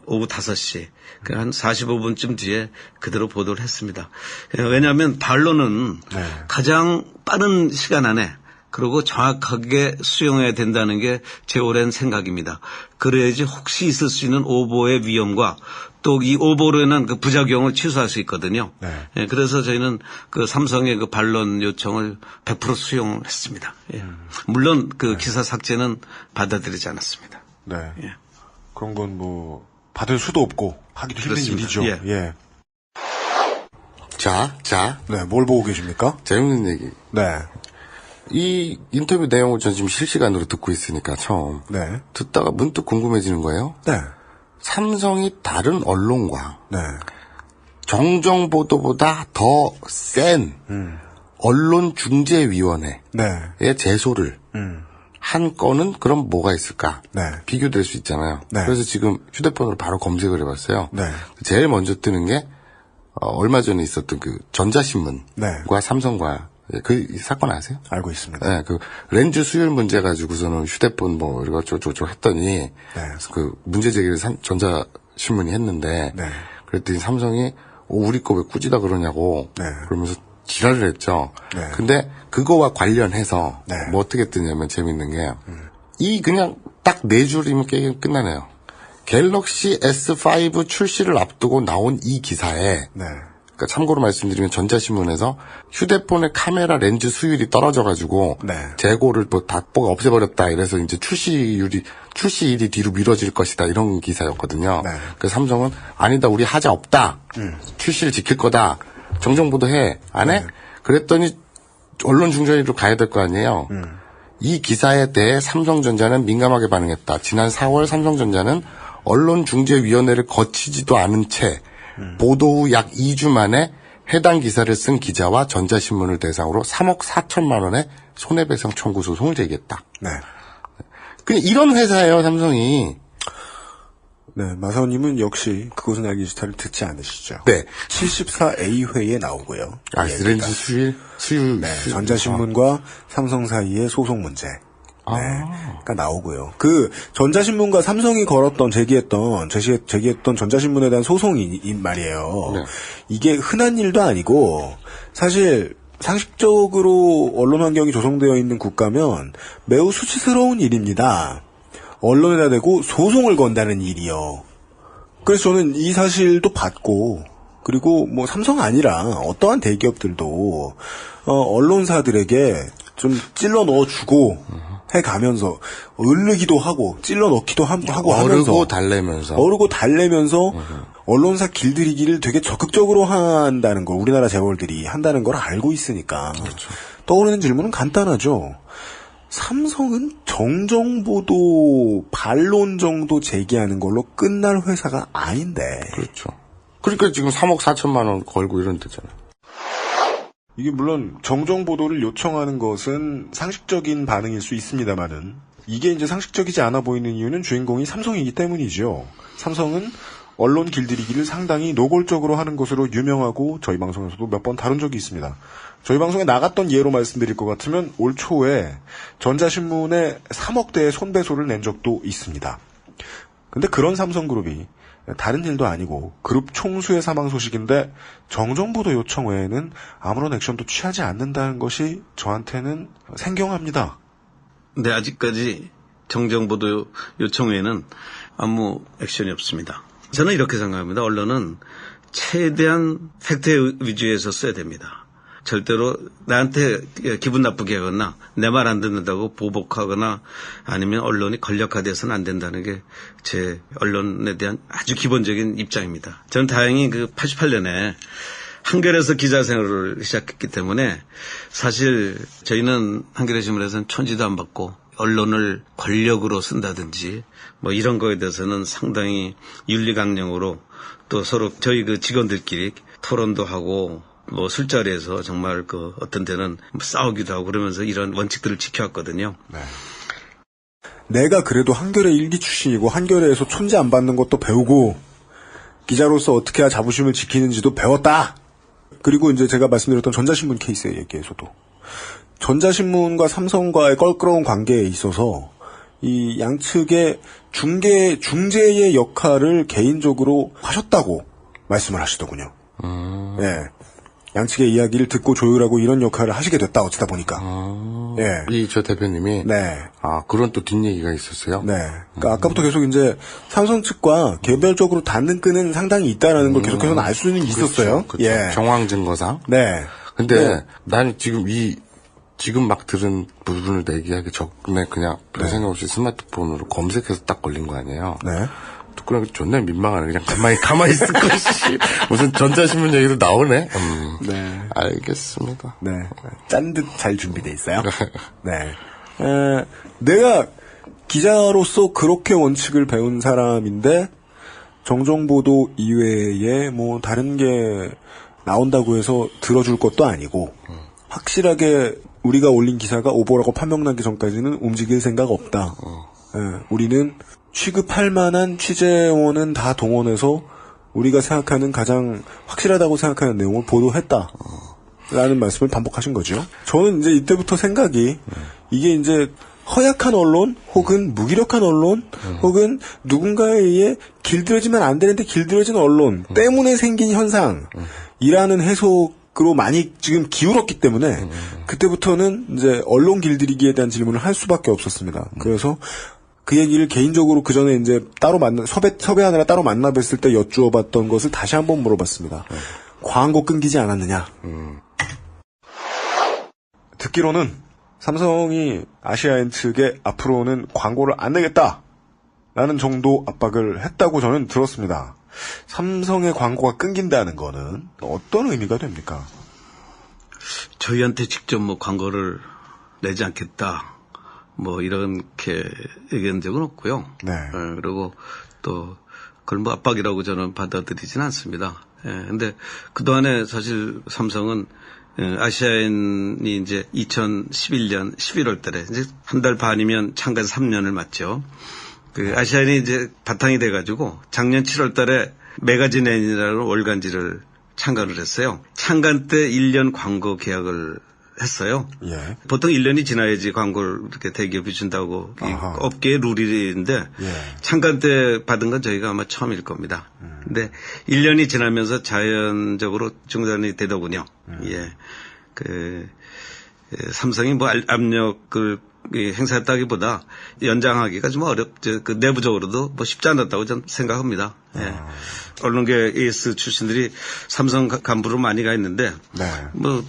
H: 오후 5시 한 45분쯤 뒤에 그대로 보도를 했습니다. 왜냐하면 반론은 가장 빠른 시간 안에 그리고 정확하게 수용해야 된다는 게 제 오랜 생각입니다. 그래야지 혹시 있을 수 있는 오보의 위험과 또 이 오보로 인한 그 부작용을 취소할 수 있거든요. 네, 그래서 저희는 그 삼성의 그 반론 요청을 100% 수용했습니다. 예. 물론 그 기사 삭제는 받아들이지 않았습니다.
B: 네. 예. 그런 건 뭐 받을 수도 없고 하기도 힘든 일이죠. 예. 예.
C: 자.
B: 네, 뭘 보고 계십니까?
C: 재밌는 얘기.
B: 네.
C: 이 인터뷰 내용을 전 지금 실시간으로 듣고 있으니까 처음. 네. 듣다가 문득 궁금해지는 거예요. 네. 삼성이 다른 언론과 정정 보도보다 더 센 언론중재위원회의 제소를 한 건은 그럼 뭐가 있을까? 비교될 수 있잖아요. 그래서 지금 휴대폰으로 바로 검색을 해봤어요. 제일 먼저 뜨는 게 얼마 전에 있었던 그 전자신문과 삼성과 그 사건 아세요?
B: 알고 있습니다.
C: 네, 그 렌즈 수율 문제 가지고서는 휴대폰 뭐 이거 저거 했더니 그 문제 제기를 전자신문이 했는데 그랬더니 삼성이 우리 거 왜 꾸지다 그러냐고 그러면서 지랄을 했죠. 근데 그거와 관련해서 뭐 어떻게 뜨냐면 재밌는 게 이 그냥 딱 4줄이면 게임 끝나네요. 갤럭시 S5 출시를 앞두고 나온 이 기사에 그러니까 참고로 말씀드리면 전자신문에서 휴대폰의 카메라 렌즈 수율이 떨어져가지고 재고를 뭐 다 없애버렸다 이래서 이제 출시일이 뒤로 미뤄질 것이다 이런 기사였거든요. 그래서 삼성은 아니다 우리 하자 없다 출시를 지킬 거다 정정보도해 안 해? 그랬더니 언론 중재위로 가야 될 거 아니에요. 이 기사에 대해 삼성전자는 민감하게 반응했다. 지난 4월 삼성전자는 언론중재위원회를 거치지도 않은 채 보도 후 약 2주 만에 해당 기사를 쓴 기자와 전자신문을 대상으로 3억 4천만 원의 손해배상 청구 소송을 제기했다. 그냥 이런 회사예요, 삼성이.
B: 네, 마사오님은 역시 그것은 알기 싫다를 듣지 않으시죠?
C: 네.
B: 74A회에 나오고요.
C: 아, 렌즈 수율.
B: 네, 전자신문과 삼성 사이의 소송 문제. 그러니까 나오고요. 그 전자신문과 삼성이 제기했던 전자신문에 대한 소송이 말이에요. 이게 흔한 일도 아니고 사실 상식적으로 언론 환경이 조성되어 있는 국가면 매우 수치스러운 일입니다. 언론에다 대고 소송을 건다는 일이요. 그래서 저는 이 사실도 봤고 그리고 뭐 삼성 아니라 어떠한 대기업들도 언론사들에게 좀 찔러 넣어주고 해가면서 어르기도 하고 찔러 넣기도 하고 하면서
C: 어르고 달래면서
B: 언론사 길들이기를 되게 적극적으로 한다는 걸 우리나라 재벌들이 한다는 걸 알고 있으니까
C: 그렇죠.
B: 떠오르는 질문은 간단하죠. 삼성은 정정보도 반론 정도 제기하는 걸로 끝날 회사가 아닌데.
C: 그렇죠. 그러니까 지금 3억 4천만 원 걸고 이런 데잖아요.
B: 이게 물론 정정보도를 요청하는 것은 상식적인 반응일 수 있습니다만은 이게 이제 상식적이지 않아 보이는 이유는 주인공이 삼성이기 때문이죠. 삼성은 언론 길들이기를 상당히 노골적으로 하는 것으로 유명하고 저희 방송에서도 몇 번 다룬 적이 있습니다. 저희 방송에 나갔던 예로 말씀드릴 것 같으면 올 초에 전자신문에 3억대의 손배소를 낸 적도 있습니다. 근데 그런 삼성그룹이 다른 일도 아니고 그룹 총수의 사망 소식인데 정정보도 요청 외에는 아무런 액션도 취하지 않는다는 것이 저한테는 생경합니다.
H: 근데 아직까지 정정보도 요청 외에는 아무 액션이 없습니다. 저는 이렇게 생각합니다. 언론은 최대한 팩트 위주에서 써야 됩니다. 절대로 나한테 기분 나쁘게 하거나 내 말 안 듣는다고 보복하거나 아니면 언론이 권력화돼서는 안 된다는 게 제 언론에 대한 아주 기본적인 입장입니다. 저는 다행히 그 88년에 한겨레에서 기자 생활을 시작했기 때문에 사실 저희는 한겨레 신문에서는 촌지도 안 받고 언론을 권력으로 쓴다든지 뭐 이런 거에 대해서는 상당히 윤리강령으로 또 서로 저희 그 직원들끼리 토론도 하고 뭐 술자리에서 정말 그 어떤 데는 싸우기도 하고 그러면서 이런 원칙들을 지켜왔거든요.
B: 네. 내가 그래도 한겨레 일기 출신이고 한겨레에서 촌지 안 받는 것도 배우고 기자로서 어떻게 해야 자부심을 지키는지도 배웠다. 그리고 이제 제가 말씀드렸던 전자신문 케이스에 얘기해서도 전자신문과 삼성과의 껄끄러운 관계에 있어서 이 양측의 중재의 역할을 개인적으로 하셨다고 말씀을 하시더군요. 예. 양측의 이야기를 듣고 조율하고 이런 역할을 하시게 됐다, 어쩌다 보니까. 예.
C: 이 저 대표님이.
B: 네.
C: 아, 그런 또 뒷얘기가 있었어요?
B: 네. 그러니까 아까부터 계속 이제 삼성 측과 개별적으로 닿는 끈은 상당히 있다라는 걸 계속해서 알 수는 있었어요.
C: 그렇죠.
B: 예.
C: 정황 증거상.
B: 네.
C: 근데 나는 지금 막 들은 부분을 얘기하기 전에 그냥 별 생각 없이 스마트폰으로 검색해서 딱 걸린 거 아니에요?
B: 네.
C: 그냥 존나 민망하네. 그냥 가만히 있을 것이. 무슨 전자신문 얘기도 나오네?
B: 네.
C: 알겠습니다.
B: 네. 짠 듯 잘 준비돼 있어요. 네. 내가 기자로서 그렇게 원칙을 배운 사람인데, 정정보도 이외에 뭐 다른 게 나온다고 해서 들어줄 것도 아니고, 확실하게 우리가 올린 기사가 오보라고 판명나기 전까지는 움직일 생각 없다. 우리는 취급할 만한 취재원은 다 동원해서 우리가 생각하는 가장 확실하다고 생각하는 내용을 보도했다. 라는 말씀을 반복하신 거죠. 저는 이제 이때부터 생각이 이게 이제 허약한 언론 혹은 무기력한 언론 혹은 누군가에 의해 길들여지면 안 되는데 길들여진 언론 때문에 생긴 현상이라는 해석으로 많이 지금 기울었기 때문에 그때부터는 이제 언론 길들이기에 대한 질문을 할 수밖에 없었습니다. 그래서 그 얘기를 개인적으로 그 전에 이제 따로 섭외하느라 따로 만나 뵀을 때 여쭈어봤던 것을 다시 한번 물어봤습니다. 광고 끊기지 않았느냐? 듣기로는 삼성이 아시아인 측에 앞으로는 광고를 안 내겠다라는 정도 압박을 했다고 저는 들었습니다. 삼성의 광고가 끊긴다는 거는 어떤 의미가 됩니까?
H: 저희한테 직접 뭐 광고를 내지 않겠다. 뭐 이렇게 얘기한 적은 없고요.
B: 네.
H: 그리고 또 그걸 뭐 압박이라고 저는 받아들이지는 않습니다. 근데 그동안에 사실 삼성은 아시아인이 이제 2011년 11월 달에 이제 한 달 반이면 창간 3년을 맞죠. 그 아시아인이 이제 바탕이 돼가지고 작년 7월 달에 매거진앤이라는 월간지를 창간을 했어요. 창간 때 1년 광고 계약을 했어요.
B: 예.
H: 보통 1년이 지나야지 광고를 이렇게 대기업이 준다고 업계의 룰인데 창간 때 받은 건 저희가 아마 처음일 겁니다. 근데 1년이 지나면서 자연적으로 중단이 되더군요. 예. 삼성이 뭐 압력을 행사했다기보다 연장하기가 좀 어렵죠. 그 내부적으로도 뭐 쉽지 않았다고 저는 생각합니다. 예. 언론계 에이스 출신들이 삼성 간부로 많이 가 있는데
B: 네.
H: 뭐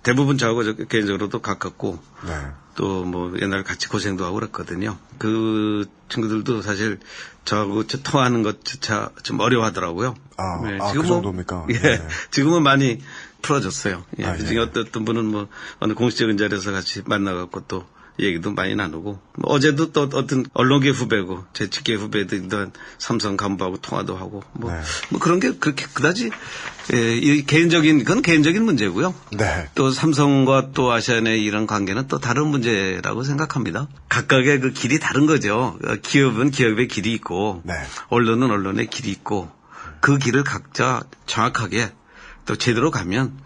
H: 대부분 저하고 개인적으로도 가깝고
B: 네.
H: 또 뭐 옛날에 같이 고생도 하고 그랬거든요. 그 친구들도 사실 저하고 통화하는 것조차 좀 어려워하더라고요.
B: 그 정도입니까?
H: 예,
B: 네.
H: 지금은 많이 풀어졌어요. 예,
B: 예.
H: 그중에 어떤 분은 뭐 어느 공식적인 자리에서 같이 만나갖고 또 얘기도 많이 나누고 뭐 어제도 또 어떤 언론계 후배고 제 직계 후배들도 삼성 간부하고 통화도 하고 뭐 그런 게 그렇게 그다지 이 그건 개인적인 문제고요.
B: 네.
H: 또 삼성과 또 아시아나의 이런 관계는 또 다른 문제라고 생각합니다. 각각의 그 길이 다른 거죠. 기업은 기업의 길이 있고 언론은 언론의 길이 있고 그 길을 각자 정확하게 또 제대로 가면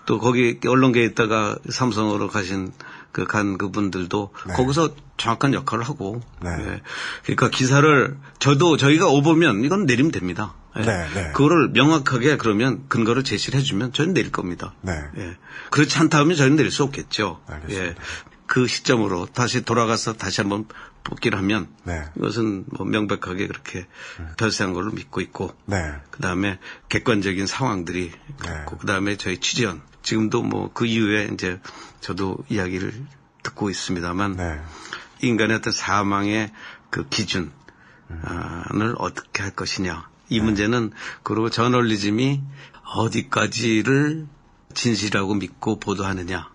H: 또 거기 언론계에 있다가 삼성으로 가신 그분들도 거기서 정확한 역할을 하고 예. 그러니까 기사를 저희가 오보면 이건 내리면 됩니다. 예. 그거를 명확하게 그러면 근거를 제시를 해주면 저희는 내릴 겁니다. 예. 그렇지 않다 하면 저희는 내릴 수 없겠죠. 예. 그 시점으로 다시 돌아가서 다시 한번 복귀를 하면 이것은 뭐 명백하게 그렇게 결세한 걸로 믿고 있고 그다음에 객관적인 상황들이 있고 그다음에 저희 취재원 지금도 뭐 그 이후에 이제 저도 이야기를 듣고 있습니다만 인간의 어떤 사망의 그 기준을 어떻게 할 것이냐 이 문제는 그리고 저널리즘이 어디까지를 진실이라고 믿고 보도하느냐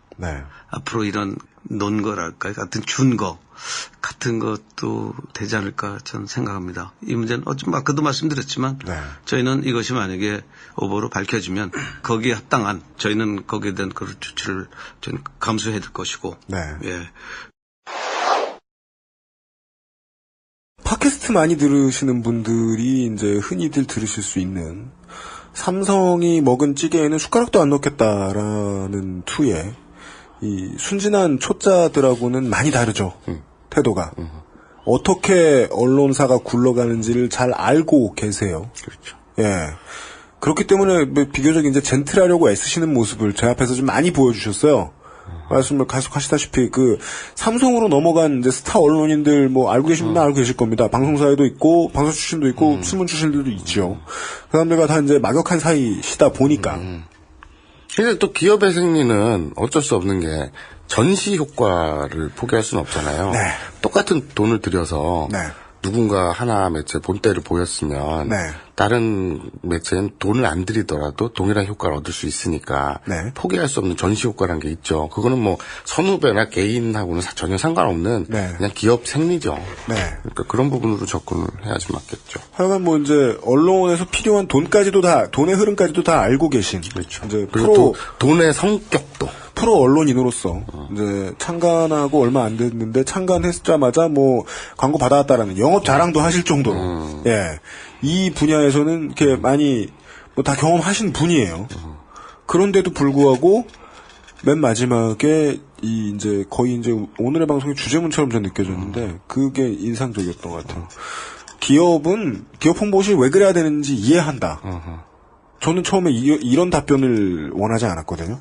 H: 앞으로 이런 논거랄까 같은 준거 같은 것도 되지 않을까 저는 생각합니다. 이 문제는 아까도 말씀드렸지만 저희는 이것이 만약에 오보로 밝혀지면 거기에 합당한 저희는 거기에 대한 그 조치를 저는 감수해야 될 것이고 예.
B: 팟캐스트 많이 들으시는 분들이 이제 흔히들 들으실 수 있는 삼성이 먹은 찌개에는 숟가락도 안 넣겠다라는 투에 이 순진한 초짜들하고는 많이 다르죠. 태도가. 어떻게 언론사가 굴러가는지를 잘 알고 계세요.
C: 그렇죠.
B: 예. 그렇기 때문에 비교적 이제 젠틀하려고 애쓰시는 모습을 제 앞에서 좀 많이 보여주셨어요. 말씀을 계속 하시다시피 삼성으로 넘어간 이제 스타 언론인들 뭐 알고 계신 분은 알고 계실 겁니다. 방송사에도 있고 방송 출신도 있고 신문 출신들도 있죠. 그 사람들과 다 이제 막역한 사이시다 보니까.
C: 근데 또 기업의 생리는 어쩔 수 없는 게 전시 효과를 포기할 수는 없잖아요. 똑같은 돈을 들여서 누군가 하나 매체 본때를 보였으면 다른 매체는 돈을 안 들이더라도 동일한 효과를 얻을 수 있으니까 포기할 수 없는 전시 효과라는 게 있죠. 그거는 뭐 선후배나 개인하고는 전혀 상관없는 그냥 기업 생리죠. 그러니까 그런 부분으로 접근을 해야지 맞겠죠.
B: 하여간 뭐 이제 언론에서 필요한 돈까지도 다 돈의 흐름까지도 다 알고 계신.
C: 그렇죠.
B: 이제
C: 그리고 돈의 성격도.
B: 프로 언론인으로서 이제 창간하고 얼마 안 됐는데 창간했자마자 뭐 광고 받아왔다라는 영업 자랑도 하실 정도로 이 분야에서는 이렇게 많이 뭐 다 경험하신 분이에요. 그런데도 불구하고 맨 마지막에 이제 거의 이제 오늘의 방송의 주제문처럼 전 느껴졌는데 그게 인상적이었던 것 같아요. 기업 홍보실 왜 그래야 되는지 이해한다. 저는 처음에 이런 답변을 원하지 않았거든요.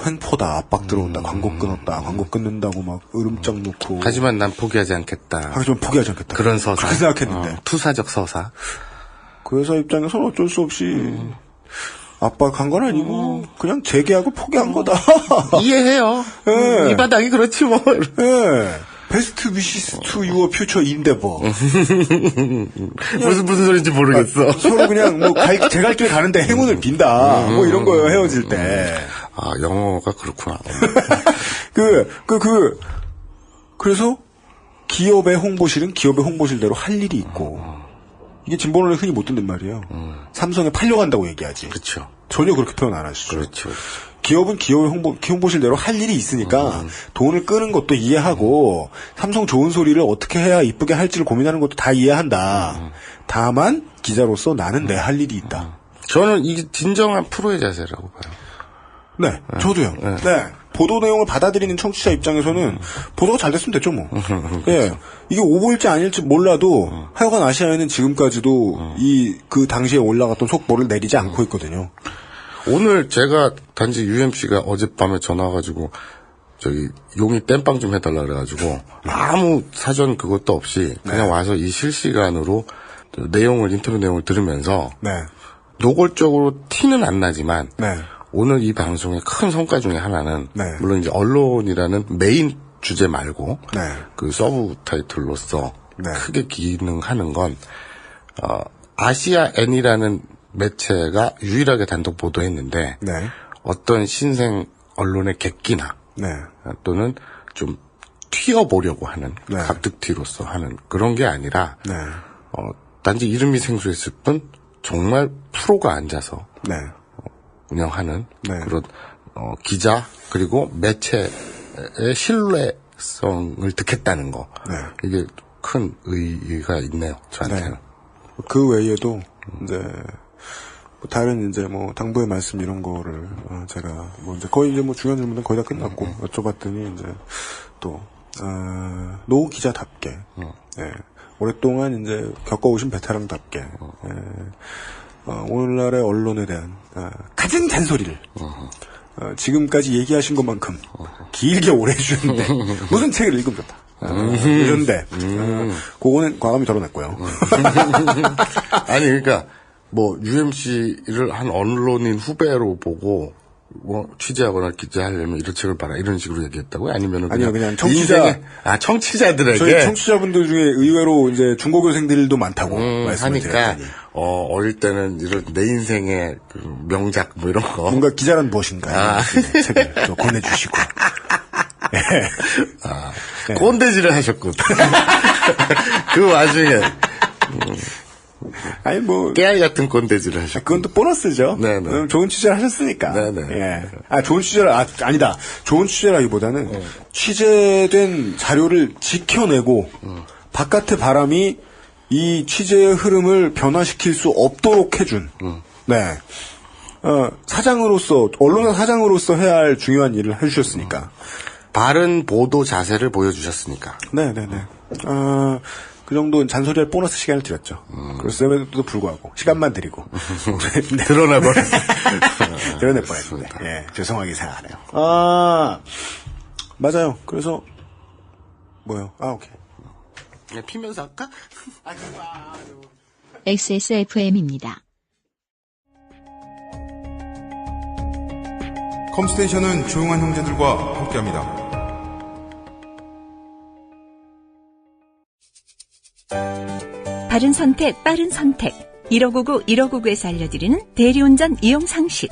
B: 횡포다, 압박 들어온다, 광고 끊었다, 광고 끊는다고 막 으름장 놓고.
C: 하지만 난 포기하지 않겠다.
B: 그런 서사. 그렇게 생각했는데.
C: 투사적 서사.
B: 그 회사 입장에서는 어쩔 수 없이 압박한 건 아니고 그냥 재계약을 포기한 거다.
C: 이해해요. 이 바닥이 그렇지 뭐.
B: 베스트 위시스 투 유어 퓨처 인데버.
C: 무슨 소리인지 모르겠어.
B: 서로 그냥 뭐 제 갈 길 가는데 행운을 빈다. 뭐 이런 거예요, 헤어질 때.
C: 영어가 그렇구나.
B: 그래서 기업의 홍보실은 기업의 홍보실대로 할 일이 있고. 이게 진보론에 흔히 못 듣는 말이에요. 삼성에 팔려간다고 얘기하지.
C: 그렇죠.
B: 전혀 그렇게 표현 안 하시죠.
C: 그렇죠.
B: 기업은 기업의 홍보실대로 할 일이 있으니까 돈을 끄는 것도 이해하고 삼성 좋은 소리를 어떻게 해야 이쁘게 할지를 고민하는 것도 다 이해한다. 다만 기자로서 나는 내 할 일이 있다.
C: 저는 이게 진정한 프로의 자세라고 봐요.
B: 네, 저도요. 보도 내용을 받아들이는 청취자 입장에서는 보도가 잘 됐으면 됐죠, 뭐. 이게 오보일지 아닐지 몰라도 하여간 아시아에는 지금까지도 그 당시에 올라갔던 속보를 내리지 않고 있거든요.
C: 오늘 제가 단지 UMC가 어젯밤에 전화 와가지고 용이 땜빵 좀 해달라 그래가지고 아무 사전 그것도 없이 그냥 와서 이 실시간으로 인터뷰 내용을 들으면서 노골적으로 티는 안 나지만 오늘 이 방송의 큰 성과 중에 하나는
B: 네.
C: 물론 이제 언론이라는 메인 주제 말고
B: 네.
C: 그 서브 타이틀로서
B: 네.
C: 크게 기능하는 건 아시아 N이라는 매체가 유일하게 단독 보도했는데
B: 네.
C: 어떤 신생 언론의 객기나
B: 네.
C: 또는 좀 튀어보려고 하는
B: 네.
C: 갑툭튀로서 하는 그런 게 아니라
B: 네.
C: 단지 이름이 생소했을 뿐 정말 프로가 앉아서
B: 네.
C: 운영하는
B: 네.
C: 그런 기자 그리고 매체의 신뢰성을 득했다는 거
B: 네.
C: 이게 큰 의의가 있네요 저한테는.
B: 네. 그 외에도 이제 뭐 다른 이제 뭐 당부의 말씀 이런 거를 제가 뭐 이제 거의 이제 뭐 중요한 질문은 거의 다 끝났고 여쭤봤더니 이제 또 노 기자답게 예, 오랫동안 이제 겪어오신 베테랑답게 오늘날의 언론에 대한 가진 잔소리를 지금까지 얘기하신 것만큼 길게 오래 해주는데 무슨 책을 읽으면 좋다. 이런데 그거는 과감히 덜어냈고요.
C: 아니 그러니까 뭐 UMC를 한 언론인 후배로 보고 뭐 취재하거나 기자하려면 이런 책을 봐라 이런 식으로 얘기했다고요? 아니면은
B: 아니요 그냥 청취자
C: 청취자들에게
B: 저희 청취자분들 중에 의외로 이제 중고교생들도 많다고 말씀을
C: 하니까
B: 드렸더니
C: 어릴 때는 이런 내 인생의 그 명작 뭐 이런 거
B: 뭔가 기자란 무엇인가 책을 또 권해주시고 네.
C: 꼰대질을 하셨군. 그 와중에
B: 아니 뭐
C: 깨알 같은 꼰대질을 하셨군.
B: 그건 또 보너스죠.
C: 네네.
B: 좋은 취재를 하셨으니까.
C: 네네.
B: 예. 좋은 취재를 아니다. 좋은 취재라기보다는 취재된 자료를 지켜내고 바깥의 바람이 이 취재의 흐름을 변화시킬 수 없도록 해준. 네. 사장으로서 언론사 사장으로서 해야 할 중요한 일을 해주셨으니까.
C: 바른 보도 자세를 보여주셨으니까.
B: 네네네. 그 정도 잔소리할 보너스 시간을 드렸죠. 그랬음에도 불구하고 시간만 드리고 네.
C: 드러내버려.
B: 드러낼 뻔했는데 예, 죄송하게 생각하네요. 맞아요. 그래서 뭐요? 오케이.
C: 그냥 피면서 할까?
A: XSFM입니다.
D: 컴스테이션은 조용한 형제들과 함께합니다.
F: 바른 선택, 빠른 선택. 1599, 1599에서 알려드리는 대리운전 이용 상식.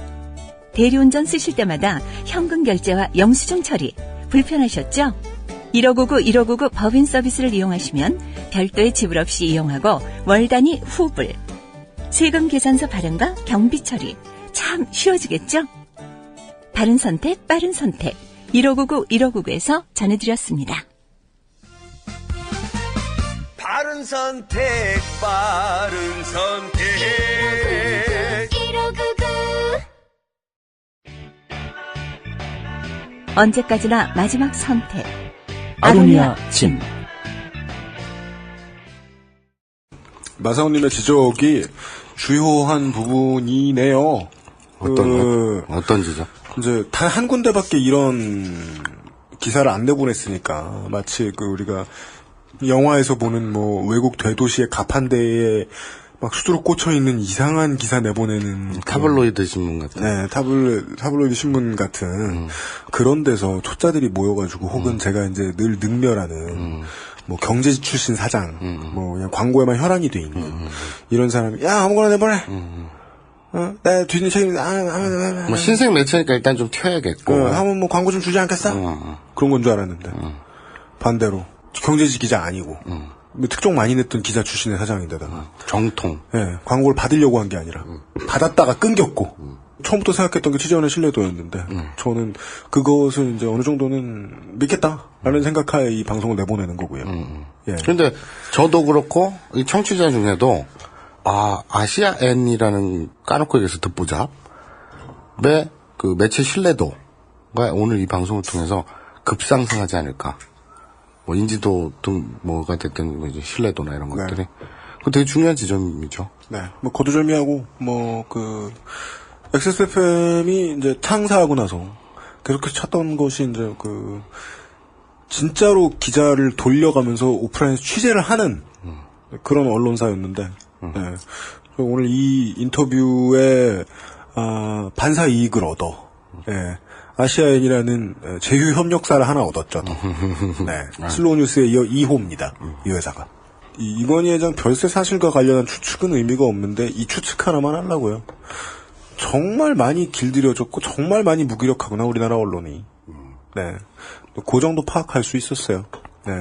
F: 대리운전 쓰실 때마다 현금 결제와 영수증 처리 불편하셨죠? 1599, 1599 법인 서비스를 이용하시면 별도의 지불 없이 이용하고 월 단위 후불. 세금 계산서 발행과 경비 처리 참 쉬워지겠죠? 바른 선택, 빠른 선택. 1599, 1599에서 전해드렸습니다.
E: 바른 선택, 빠른 선택. 1599.
F: 언제까지나 마지막 선택.
G: 아로니아 침.
B: 마사오님의 지적이 주요한 부분이네요.
C: 어떤 지적?
B: 이제 단 한 군데밖에 이런 기사를 안 내보냈으니까 마치 우리가 영화에서 보는 뭐 외국 대도시의 가판대에 막 수두룩 꽂혀 있는 이상한 기사 내보내는
C: 타블로이드 신문 같은.
B: 네, 타블로이드 신문 같은 그런 데서 초짜들이 모여가지고 혹은 제가 이제 늘 능멸하는 뭐 경제 출신 사장, 뭐 그냥 광고에만 혈안이 돼 있는 이런 사람이 야 아무거나 내보내. 나 뒤는 책임인데
C: 뭐 신생 매체니까 일단 좀 튀어야겠고.
B: 하면 뭐 광고 좀 주지 않겠어? 그런 건 줄 알았는데 반대로 경제지 기자 아니고 뭐 특종 많이 냈던 기자 출신의 사장인데다가
C: 정통.
B: 네, 광고를 받으려고 한 게 아니라 받았다가 끊겼고 처음부터 생각했던 게 취재원의 신뢰도였는데 저는 그것을 이제 어느 정도는 믿겠다라는 생각하에 이 방송을 내보내는 거고요. 예.
C: 근데 저도 그렇고 이 청취자 중에도 아시아 N이라는 까놓고 얘기해서 듣보잡의 그 매체 신뢰도가 오늘 이 방송을 통해서 급상승하지 않을까. 뭐 인지도 등 뭐가 됐든 뭐 이제 신뢰도나 이런 것들이.
B: 네.
C: 그 되게 중요한 지점이죠.
B: 네. 뭐 거두절미하고 뭐 XSFM이 이제 창사하고 나서 계속해서 찾던 것이 이제 진짜로 기자를 돌려가면서 오프라인에서 취재를 하는 그런 언론사였는데 네. 오늘 이 인터뷰에 반사 이익을 얻어. 예. 아시아엔이라는 제휴 협력사를 하나 얻었죠. 네. 슬로우 뉴스에 이어 2호입니다. 이 회사가. 이건희 회장 별세 사실과 관련한 추측은 의미가 없는데 이 추측 하나만 하려고요. 정말 많이 길들여졌고 정말 많이 무기력하구나 우리나라 언론이. 네. 그 정도 파악할 수 있었어요. 네.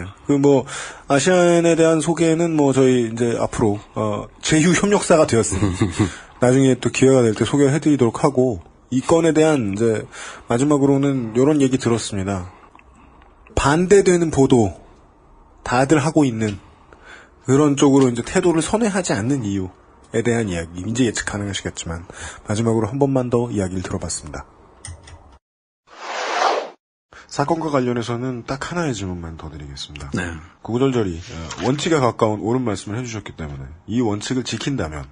B: 아시아엔에 대한 소개는 저희 이제 앞으로, 제휴 협력사가 되었으니, 나중에 또 기회가 될 때 소개를 해드리도록 하고, 이 건에 대한 이제, 마지막으로는 요런 얘기 들었습니다. 반대되는 보도, 다들 하고 있는, 그런 쪽으로 이제 태도를 선회하지 않는 이유에 대한 이야기, 이제 예측 가능하시겠지만, 마지막으로 한 번만 더 이야기를 들어봤습니다. 사건과 관련해서는 딱 하나의 질문만 더 드리겠습니다.
H: 네.
B: 구구절절히 원칙에 가까운 옳은 말씀을 해주셨기 때문에 이 원칙을 지킨다면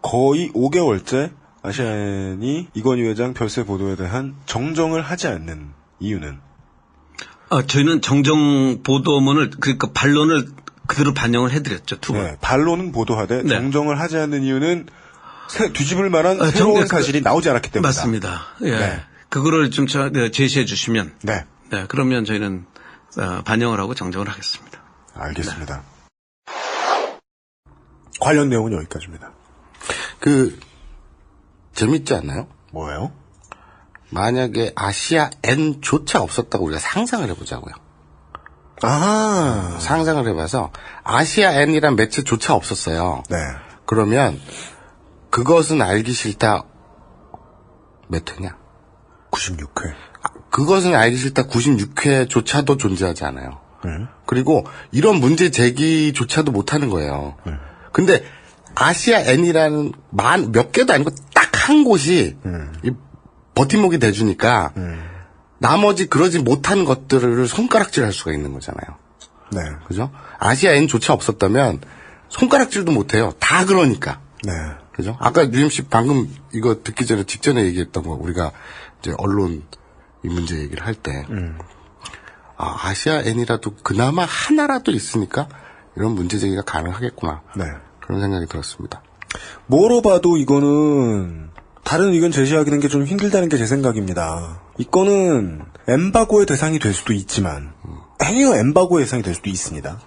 B: 거의 5개월째 아시아엔이 이건희 회장 별세 보도에 대한 정정을 하지 않는 이유는?
H: 저희는 정정 보도문을 그러니까 반론을 그대로 반영을 해드렸죠. 두 번.
B: 네, 반론은 보도하되
H: 네.
B: 정정을 하지 않는 이유는 뒤집을 만한 새로운 사실이 나오지 않았기 때문이다.
H: 맞습니다. 예.
B: 네.
H: 그거를 좀 제시해 주시면.
B: 네.
H: 네, 그러면 저희는 반영을 하고 정정을 하겠습니다.
B: 알겠습니다. 네. 관련 내용은 여기까지입니다.
C: 재밌지 않나요?
B: 뭐예요?
C: 만약에 아시아엔조차 없었다고 우리가 상상을 해보자고요. 상상을 해봐서 아시아엔이란 매체조차 없었어요.
B: 네.
C: 그러면 그것은 알기 싫다 몇 회냐?
B: 96회.
C: 그것은 알기 싫다 96회조차도 존재하지 않아요. 그리고 이런 문제 제기조차도 못하는 거예요. 근데 아시아엔이라는 몇 개도 아니고 딱 한 곳이 버팀목이 돼주니까 나머지 그러지 못하는 것들을 손가락질할 수가 있는 거잖아요.
B: 네.
C: 그죠? 아시아엔조차 없었다면 손가락질도 못해요. 다 그러니까.
B: 네.
C: 그죠? 아까 UMC 방금 이거 듣기 전에 직전에 얘기했던 거 우리가 이제 언론 이 문제 얘기를 할 때 아시아엔이라도 그나마 하나라도 있으니까 이런 문제 제기가 가능하겠구나.
B: 네.
C: 그런 생각이 들었습니다.
B: 뭐로 봐도 이거는 다른 의견 제시하기는 게 좀 힘들다는 게 제 생각입니다. 이 건은 엠바고의 대상이 될 수도 있지만 행여 엠바고의 대상이 될 수도 있습니다.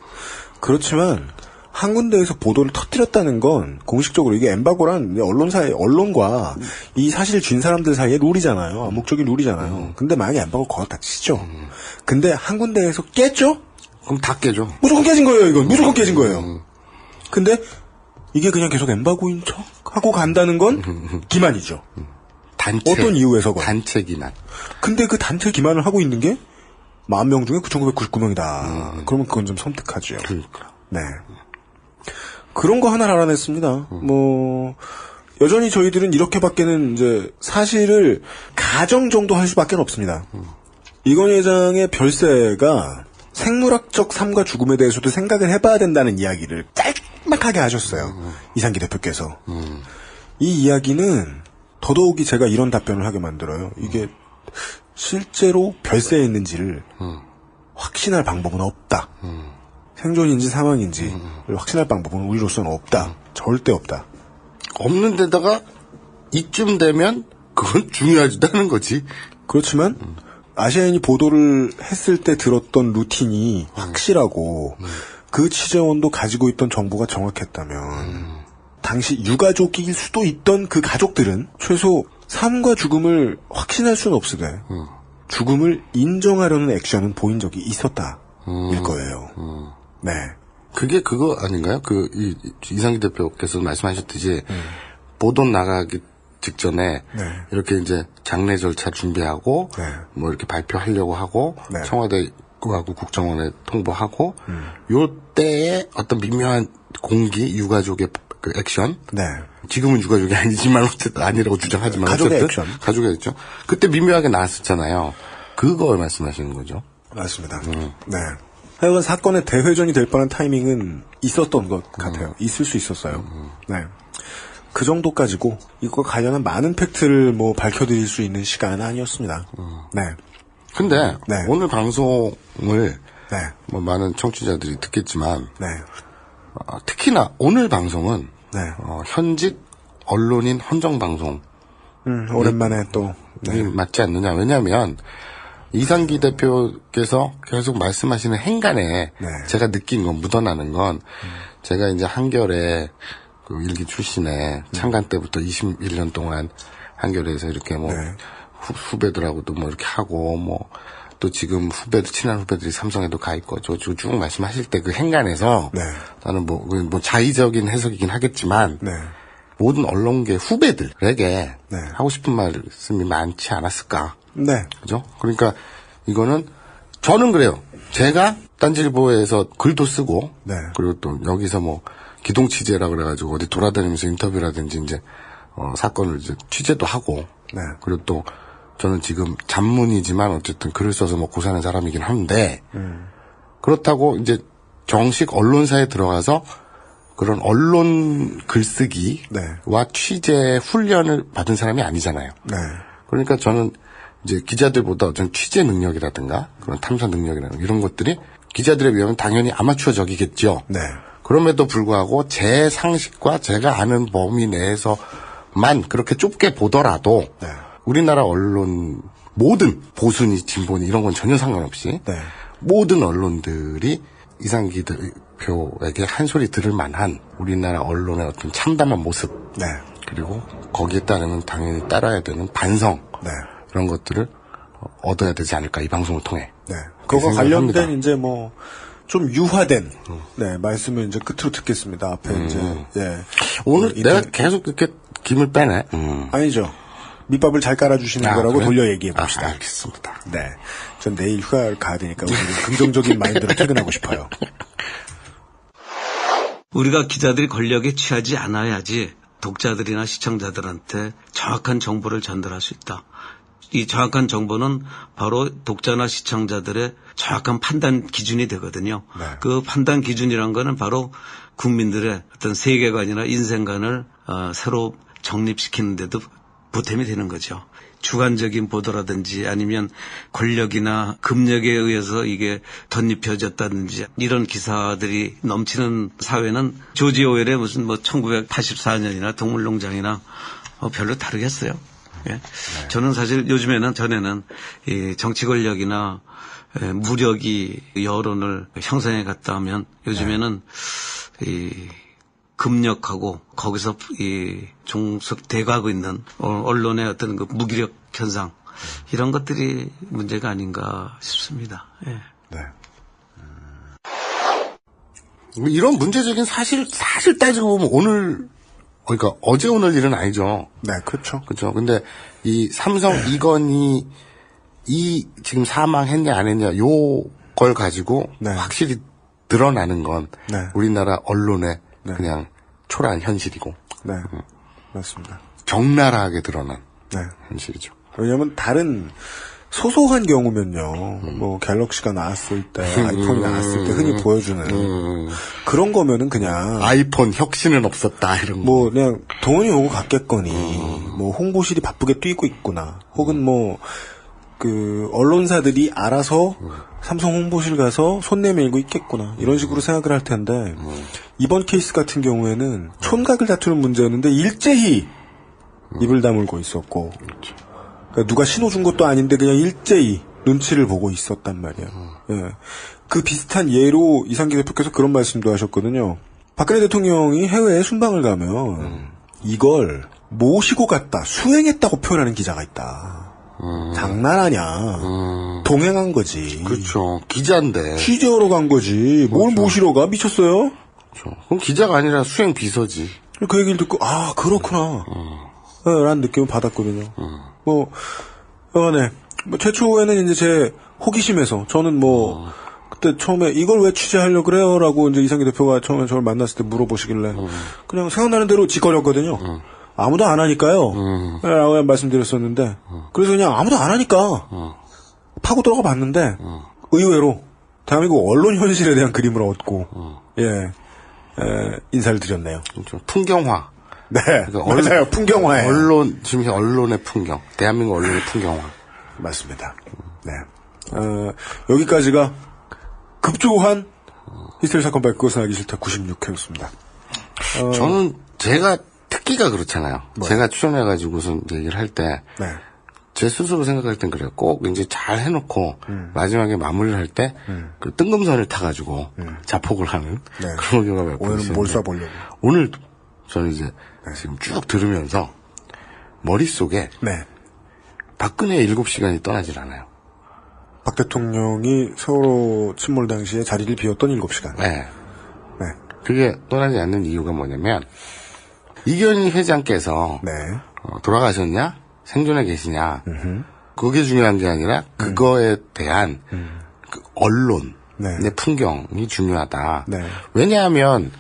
B: 그렇지만 한 군데에서 보도를 터뜨렸다는 건 공식적으로 이게 엠바고란 언론과 이 사실 쥔 사람들 사이의 룰이잖아요. 암묵적인 룰이잖아요. 근데 만약에 엠바고 거의 다 치죠. 근데 한 군데에서 깼죠?
C: 그럼 다 깨죠.
B: 무조건 깨진 거예요, 이건. 무조건 깨진 거예요. 근데 이게 그냥 계속 엠바고인 척 하고 간다는 건 기만이죠.
C: 단체.
B: 어떤 이유에서건.
C: 단체 기만.
B: 근데 그 단체 기만을 하고 있는 게 10,000명 중에 9,999명이다. 그러면 그건 좀 섬뜩하죠.
C: 그러니까.
B: 네. 그런 거 하나를 알아냈습니다. 여전히 저희들은 이렇게밖에는 이제 사실을 가정 정도 할 수밖에 없습니다. 이건희 회장의 별세가 생물학적 삶과 죽음에 대해서도 생각을 해봐야 된다는 이야기를 짤막하게 하셨어요. 이상기 대표께서. 이 이야기는 더더욱이 제가 이런 답변을 하게 만들어요. 이게 실제로 별세에 있는지를 확신할 방법은 없다. 생존인지 사망인지를 확신할 방법은 우리로서는 없다. 절대 없다.
C: 없는 데다가 이쯤 되면 그건 중요하지도 않은 거지.
B: 그렇지만 아시아인이 보도를 했을 때 들었던 루틴이 확실하고 그 취재원도 가지고 있던 정보가 정확했다면 당시 유가족일 수도 있던 그 가족들은 최소 삶과 죽음을 확신할 수는 없으되 죽음을 인정하려는 액션은 보인 적이 있었다일 거예요. 네.
C: 그게 그거 아닌가요? 이상기 대표께서 말씀하셨듯이 보도 나가기 직전에 이렇게 이제 장례 절차 준비하고 뭐 이렇게 발표하려고 하고 청와대하고 국정원에 통보하고 요 때에 어떤 미묘한 공기 유가족의 그 액션 지금은 유가족이 아니지만 어쨌든 아니라고 주장하지만
B: 가족의
C: 어쨌든
B: 액션
C: 가족의 액션 그때 미묘하게 나왔었잖아요. 그걸 말씀하시는 거죠?
B: 맞습니다. 네. 하여간 사건의 대회전이 될 뻔한 타이밍은 있었던 것 같아요. 있을 수 있었어요. 네. 그 정도까지고 이거 관련한 많은 팩트를 밝혀드릴 수 있는 시간은 아니었습니다. 네.
C: 근데 오늘 방송을 많은 청취자들이 듣겠지만 특히나 오늘 방송은 현직 언론인 헌정방송을
B: 오랜만에 또.
C: 이게 맞지 않느냐. 왜냐하면 이상기 대표께서 계속 말씀하시는 행간에 제가 느낀 건, 묻어나는 건, 제가 이제 한겨레 그 일기 출신에 창간 때부터 21년 동안 한겨레에서 이렇게 뭐 후배들하고도 뭐 이렇게 하고 뭐 또 지금 친한 후배들이 삼성에도 가 있고 쭉 말씀하실 때 그 행간에서 나는 뭐 자의적인 해석이긴 하겠지만 모든 언론계 후배들에게 하고 싶은 말씀이 많지 않았을까. 그죠? 그러니까 이거는 저는 그래요. 제가 딴지일보에서 글도 쓰고 그리고 또 여기서 뭐 기동 취재라 그래가지고 어디 돌아다니면서 인터뷰라든지 이제 사건을 이제 취재도 하고 그리고 또 저는 지금 잡문이지만 어쨌든 글을 써서 먹고 사는 사람이긴 한데 그렇다고 이제 정식 언론사에 들어가서 그런 언론 글쓰기와 취재 훈련을 받은 사람이 아니잖아요. 그러니까 저는 이제 기자들보다 어떤 취재 능력이라든가 그런 탐사 능력이라든가 이런 것들이 기자들에 비하면 당연히 아마추어적이겠죠. 그럼에도 불구하고 제 상식과 제가 아는 범위 내에서만 그렇게 좁게 보더라도 우리나라 언론 모든 보수니 진보니 이런 건 전혀 상관없이 모든 언론들이 이상기 대표에게 한 소리 들을 만한 우리나라 언론의 어떤 참담한 모습 그리고 거기에 따르면 당연히 따라야 되는 반성 이런 것들을 얻어야 되지 않을까 이 방송을 통해.
B: 그거 관련된 이제 뭐 좀 유화된 말씀을 이제 끝으로 듣겠습니다. 앞에 이제
C: 오늘 내가 계속 이렇게 김을 빼네.
B: 아니죠. 밑밥을 잘 깔아주시는 거라고
C: 그래?
B: 돌려 얘기해 봅시다.
C: 알겠습니다.
B: 전 내일 휴가를 가야 되니까 오늘은 긍정적인 마인드로 퇴근하고 싶어요.
H: 우리가 기자들이 권력에 취하지 않아야지 독자들이나 시청자들한테 정확한 정보를 전달할 수 있다. 이 정확한 정보는 바로 독자나 시청자들의 정확한 판단 기준이 되거든요. 그 판단 기준이란 거는 바로 국민들의 어떤 세계관이나 인생관을 새로 정립시키는 데도 보탬이 되는 거죠. 주관적인 보도라든지 아니면 권력이나 금력에 의해서 이게 덧입혀졌다든지 이런 기사들이 넘치는 사회는 조지 오웰의 무슨 뭐 1984년이나 동물농장이나 별로 다르겠어요. 저는 사실 전에는 이 정치 권력이나 무력이 여론을 형성해 갔다 하면 요즘에는 이 금력하고 거기서 이 종속돼가고 있는 언론의 어떤 그 무기력 현상 이런 것들이 문제가 아닌가 싶습니다.
C: 이런 문제적인 사실 따지고 보면 그러니까 어제 오늘 일은 아니죠.
B: 그렇죠.
C: 그렇죠. 근데 이 삼성 이건희 지금 사망했냐 안 했냐 요걸 가지고 확실히 드러나는 건 우리나라 언론의 그냥 초라한 현실이고.
B: 맞습니다.
C: 적나라하게 드러난 현실이죠.
B: 왜냐하면 다른 소소한 경우면요. 뭐 갤럭시가 나왔을 때, 아이폰이 나왔을 때 흔히 보여주는 그런 거면은 그냥
C: 아이폰 혁신은 없었다 이런 거.
B: 뭐 그냥 돈이 오고 갔겠거니. 뭐 홍보실이 바쁘게 뛰고 있구나. 혹은 뭐 그 언론사들이 알아서 삼성 홍보실 가서 손 내밀고 있겠구나. 이런 식으로 생각을 할 텐데 이번 케이스 같은 경우에는 촌각을 다투는 문제였는데 일제히 입을 다물고 있었고 그러니까 누가 신호 준 것도 아닌데 그냥 일제히 눈치를 보고 있었단 말이야. 그 비슷한 예로 이상기 대표께서 그런 말씀도 하셨거든요. 박근혜 대통령이 해외에 순방을 가면 이걸 모시고 갔다, 수행했다고 표현하는 기자가 있다. 장난하냐. 동행한 거지.
C: 그렇죠. 기자인데.
B: 취재하러 간 거지. 뭘 모시러 가? 미쳤어요?
C: 그렇죠. 그럼 기자가 아니라 수행 비서지.
B: 그 얘기를 듣고 그렇구나. 라는 느낌을 받았거든요. 최초에는 이제 제 호기심에서 저는 그때 처음에 이걸 왜 취재하려고 그래요? 라고 이제 이상기 대표가 처음에 저를 만났을 때 물어보시길래 그냥 생각나는 대로 짓거렸거든요. 아무도 안 하니까요. 라고 말씀드렸었는데 그래서 그냥 아무도 안 하니까 파고 들어가 봤는데 의외로 대한민국 언론 현실에 대한 그림을 얻고 인사를 드렸네요.
C: 그렇죠. 풍경화.
B: 그러니까 맞아요. 풍경화예요.
C: 지금 언론의 풍경. 대한민국 언론의 풍경화.
B: 맞습니다. 여기까지가 급조한 히스테리 사건 밝고 그것은 알기 싫다 96회였습니다.
C: 저는 제가 특기가 그렇잖아요.
B: 뭐요?
C: 제가 출연해가지고선 얘기를 할 때,
B: 네.
C: 제 스스로 생각할 땐 그래요. 꼭 이제 잘 해놓고, 마지막에 마무리를 할 때, 그 뜬금선을 타가지고, 자폭을 하는
B: 네.
C: 그런 경우가 몇 번
B: 오늘은
C: 있었는데.
B: 뭘 쏴보려고.
C: 오늘 저는 이제 지금 쭉 들으면서, 머릿속에
B: 네.
C: 박근혜의 7시간이 떠나질 않아요.
B: 박 대통령이 세월호 침몰 당시에 자리를 비웠던 7시간.
C: 네.
B: 네.
C: 그게 떠나지 않는 이유가 뭐냐면, 이견희 회장께서,
B: 네.
C: 돌아가셨냐? 생존해 계시냐? 그게 중요한 게 아니라, 그거에 대한 그 언론의
B: 네.
C: 풍경이 중요하다.
B: 네.
C: 왜냐하면,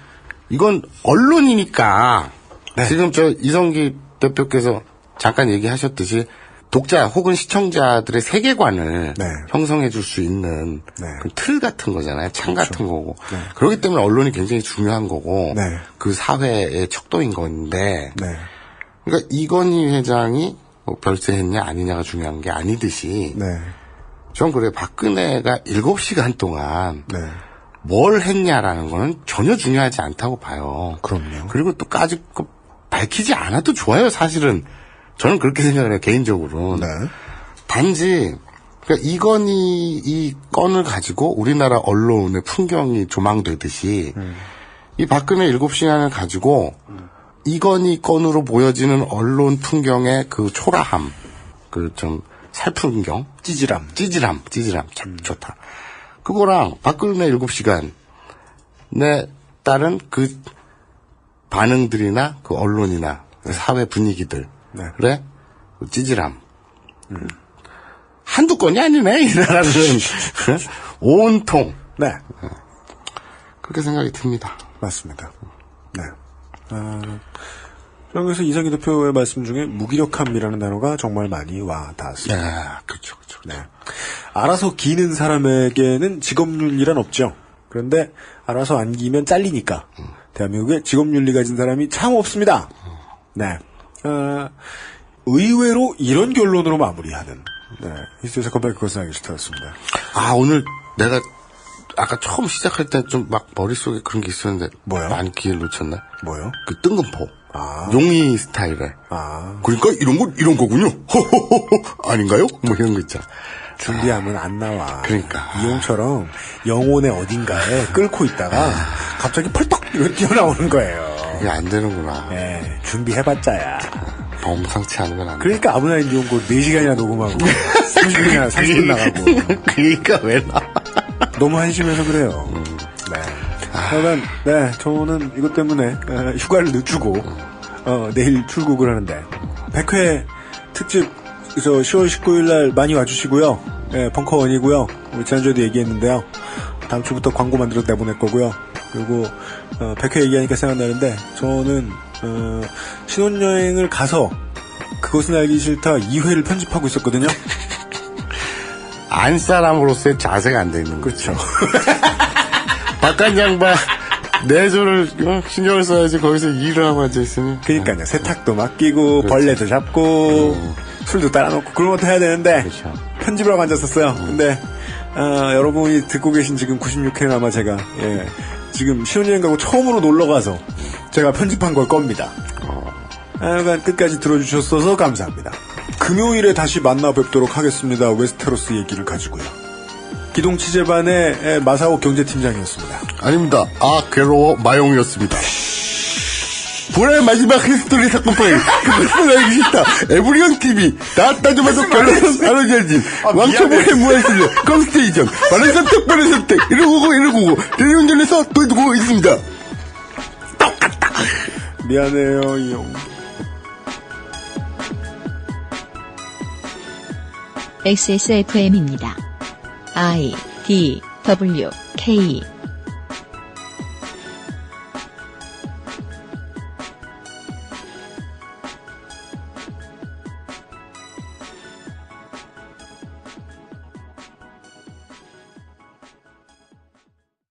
C: 이건 언론이니까,
B: 네.
C: 지금 저 이성기 대표께서 잠깐 얘기하셨듯이, 독자 혹은 시청자들의 세계관을
B: 네.
C: 형성해 줄 수 있는
B: 네.
C: 그 틀 같은 거잖아요. 창 같은 거고. 그렇기 때문에 언론이 굉장히 중요한 거고
B: 네.
C: 그 사회의 척도인 건데
B: 네.
C: 그러니까 이건희 회장이 뭐 별세했냐 아니냐가 중요한 게 아니듯이
B: 네.
C: 전 그래요. 박근혜가 7시간 동안
B: 네.
C: 뭘 했냐라는 거는 전혀 중요하지 않다고 봐요.
B: 그럼요.
C: 그리고 또까지 밝히지 않아도 좋아요. 사실은. 저는 그렇게 생각을 해요. 개인적으로.
B: 네.
C: 단지 그러니까 이건희 이 건을 가지고 우리나라 언론의 풍경이 조망되듯이 이 박근혜 7시간을 가지고 이건희 건으로 보여지는 언론 풍경의 그 초라함, 그 좀 살풍경,
B: 찌질함.
C: 참 좋다. 그거랑 박근혜 7시간에 따른 그 반응들이나 그 언론이나 그 사회 분위기들
B: 네.
C: 그래? 찌질함. 한두 건이 아니네, 이 나라는. 온통.
B: 네.
C: 그렇게 생각이 듭니다.
B: 맞습니다. 네. 그래서 이상희 대표의 말씀 중에 무기력함이라는 단어가 정말 많이 와 닿았습니다.
C: 네, 그렇죠.
B: 네. 알아서 기는 사람에게는 직업윤리란 없죠. 그런데 알아서 안 기면 잘리니까 대한민국에 직업윤리 가진 사람이 참 없습니다. 네. 의외로 이런 결론으로 마무리하는 히스테리 컴백 그것은 알기 싫다였습니다.
C: 오늘 내가 아까 처음 시작할 때 좀 막 머릿속에 그런 게 있었는데
B: 뭐요?
C: 많이 기회를 놓쳤나?
B: 뭐요?
C: 그 뜬금포. 용의 스타일에. 그러니까 이런 거군요. 호호호호 아닌가요? 뭐 이런 거 있잖아.
B: 준비하면 안 나와.
C: 그러니까.
B: 이용처럼 영혼의 어딘가에 끌고 있다가 갑자기 펄떡 이렇게 뛰어나오는 거예요.
C: 이게 안 되는구나.
B: 네, 준비해봤자야.
C: 범상치 않으면 안 돼.
B: 그러니까 아브나인 이용고 4시간이나 녹음하고 30분이나 30분 나가고.
C: 그러니까 왜 나?
B: 너무 한심해서 그래요. 네. 하여간 네, 저는 이것 때문에 휴가를 늦추고 내일 출국을 하는데 100회 특집 10월 19일 날 많이 와주시고요. 네, 벙커원이고요. 우리 지난주에도 얘기했는데요. 다음 주부터 광고 만들어 내보낼 거고요. 그리고 100회 얘기하니까 생각나는데 저는 신혼여행을 가서 그것은 알기 싫다 2회를 편집하고 있었거든요.
C: 안 사람으로서의 자세가 안 돼 있는 거죠.
B: 그렇죠.
C: 박관장봐 내조를 신경을 써야지 거기서 일을 하고 앉아있으니.
B: 그러니까요. 세탁도 맡기고 그렇죠. 벌레도 잡고 술도 따라놓고 그런 것도 해야 되는데
C: 그렇죠.
B: 편집을 하고 앉았었어요. 근데 여러분이 듣고 계신 지금 96회는 아마 제가 지금 신혼여행 가고 처음으로 놀러가서 제가 편집한 걸 겁니다. 하여간 끝까지 들어주셨어서 감사합니다. 금요일에 다시 만나 뵙도록 하겠습니다. 웨스테로스 얘기를 가지고요. 기동 취재반의 마사오 경제팀장이었습니다.
C: 아닙니다. 괴로워 마용이었습니다. 불의 마지막 히스토리 사건 파일 그것은 알기 싫다. 에브리온 TV 다 따져봐서 결론은 알아야지. 왕초보의 무한실력 컴스테이션 빠른 선택 159 대리운전에서 도와주고 있습니다. 똑같다.
B: 미안해요 이용.
A: XSFM입니다. I, D, W, K